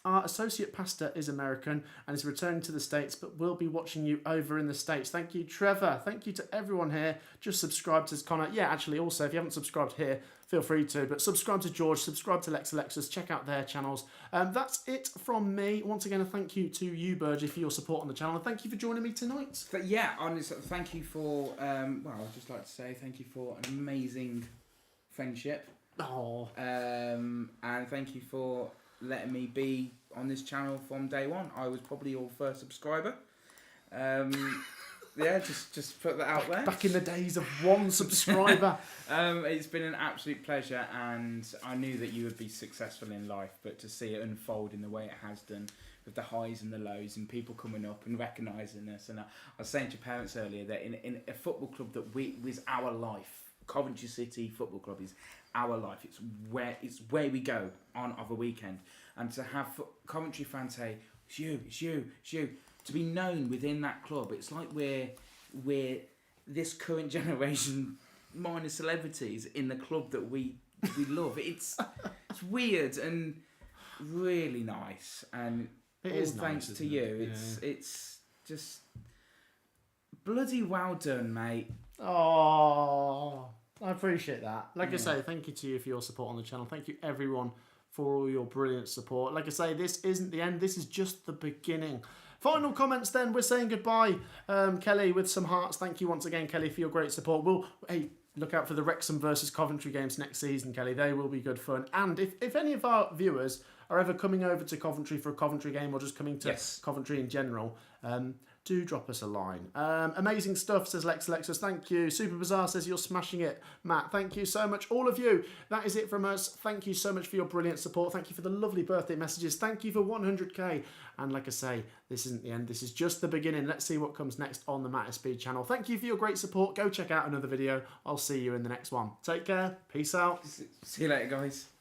our associate pastor is American and is returning to the States, but will be watching you over in the States. Thank you, Trevor. Thank you to everyone here. Just subscribe to Connor. Yeah, actually, also, if you haven't subscribed here, feel free to. But subscribe to George, subscribe to Lex Alexis, check out their channels. That's it from me. Once again, a thank you to you, Burgee, for your support on the channel. And thank you for joining me tonight. But yeah, honestly, thank you for, I'd just like to say thank you for an amazing friendship. Oh. And thank you for letting me be on this channel from day one. I was probably your first subscriber. Yeah, just put that out there. Back in the days of one subscriber. It's been an absolute pleasure, and I knew that you would be successful in life, but to see it unfold in the way it has done, with the highs and the lows, and people coming up and recognising us. And I was saying to your parents earlier that in a football club that was our life, Coventry City Football Club is our life. It's where we go on of a weekend, and to have Coventry fans say it's you, to be known within that club, it's like we're this current generation minor celebrities in the club that we love. It's weird and really nice, and it all is thanks nice, to you. It's just bloody well done, mate. Oh, I appreciate that. Like I say, thank you to you for your support on the channel. Thank you everyone for all your brilliant support. Like I say, this isn't the end. This is just the beginning. Final comments then. We're saying goodbye. Kelly with some hearts. Thank you once again, Kelly, for your great support. Hey, look out for the Wrexham versus Coventry games next season, Kelly. They will be good fun. And if any of our viewers are ever coming over to Coventry for a Coventry game or just coming to Coventry in general, do drop us a line. Amazing stuff, says Lex Alexis. Thank you. Super Bizarre says you're smashing it. Matt, thank you so much. All of you, that is it from us. Thank you so much for your brilliant support. Thank you for the lovely birthday messages. Thank you for 100k. And like I say, this isn't the end. This is just the beginning. Let's see what comes next on the Matt Speed channel. Thank you for your great support. Go check out another video. I'll see you in the next one. Take care. Peace out. See you later, guys.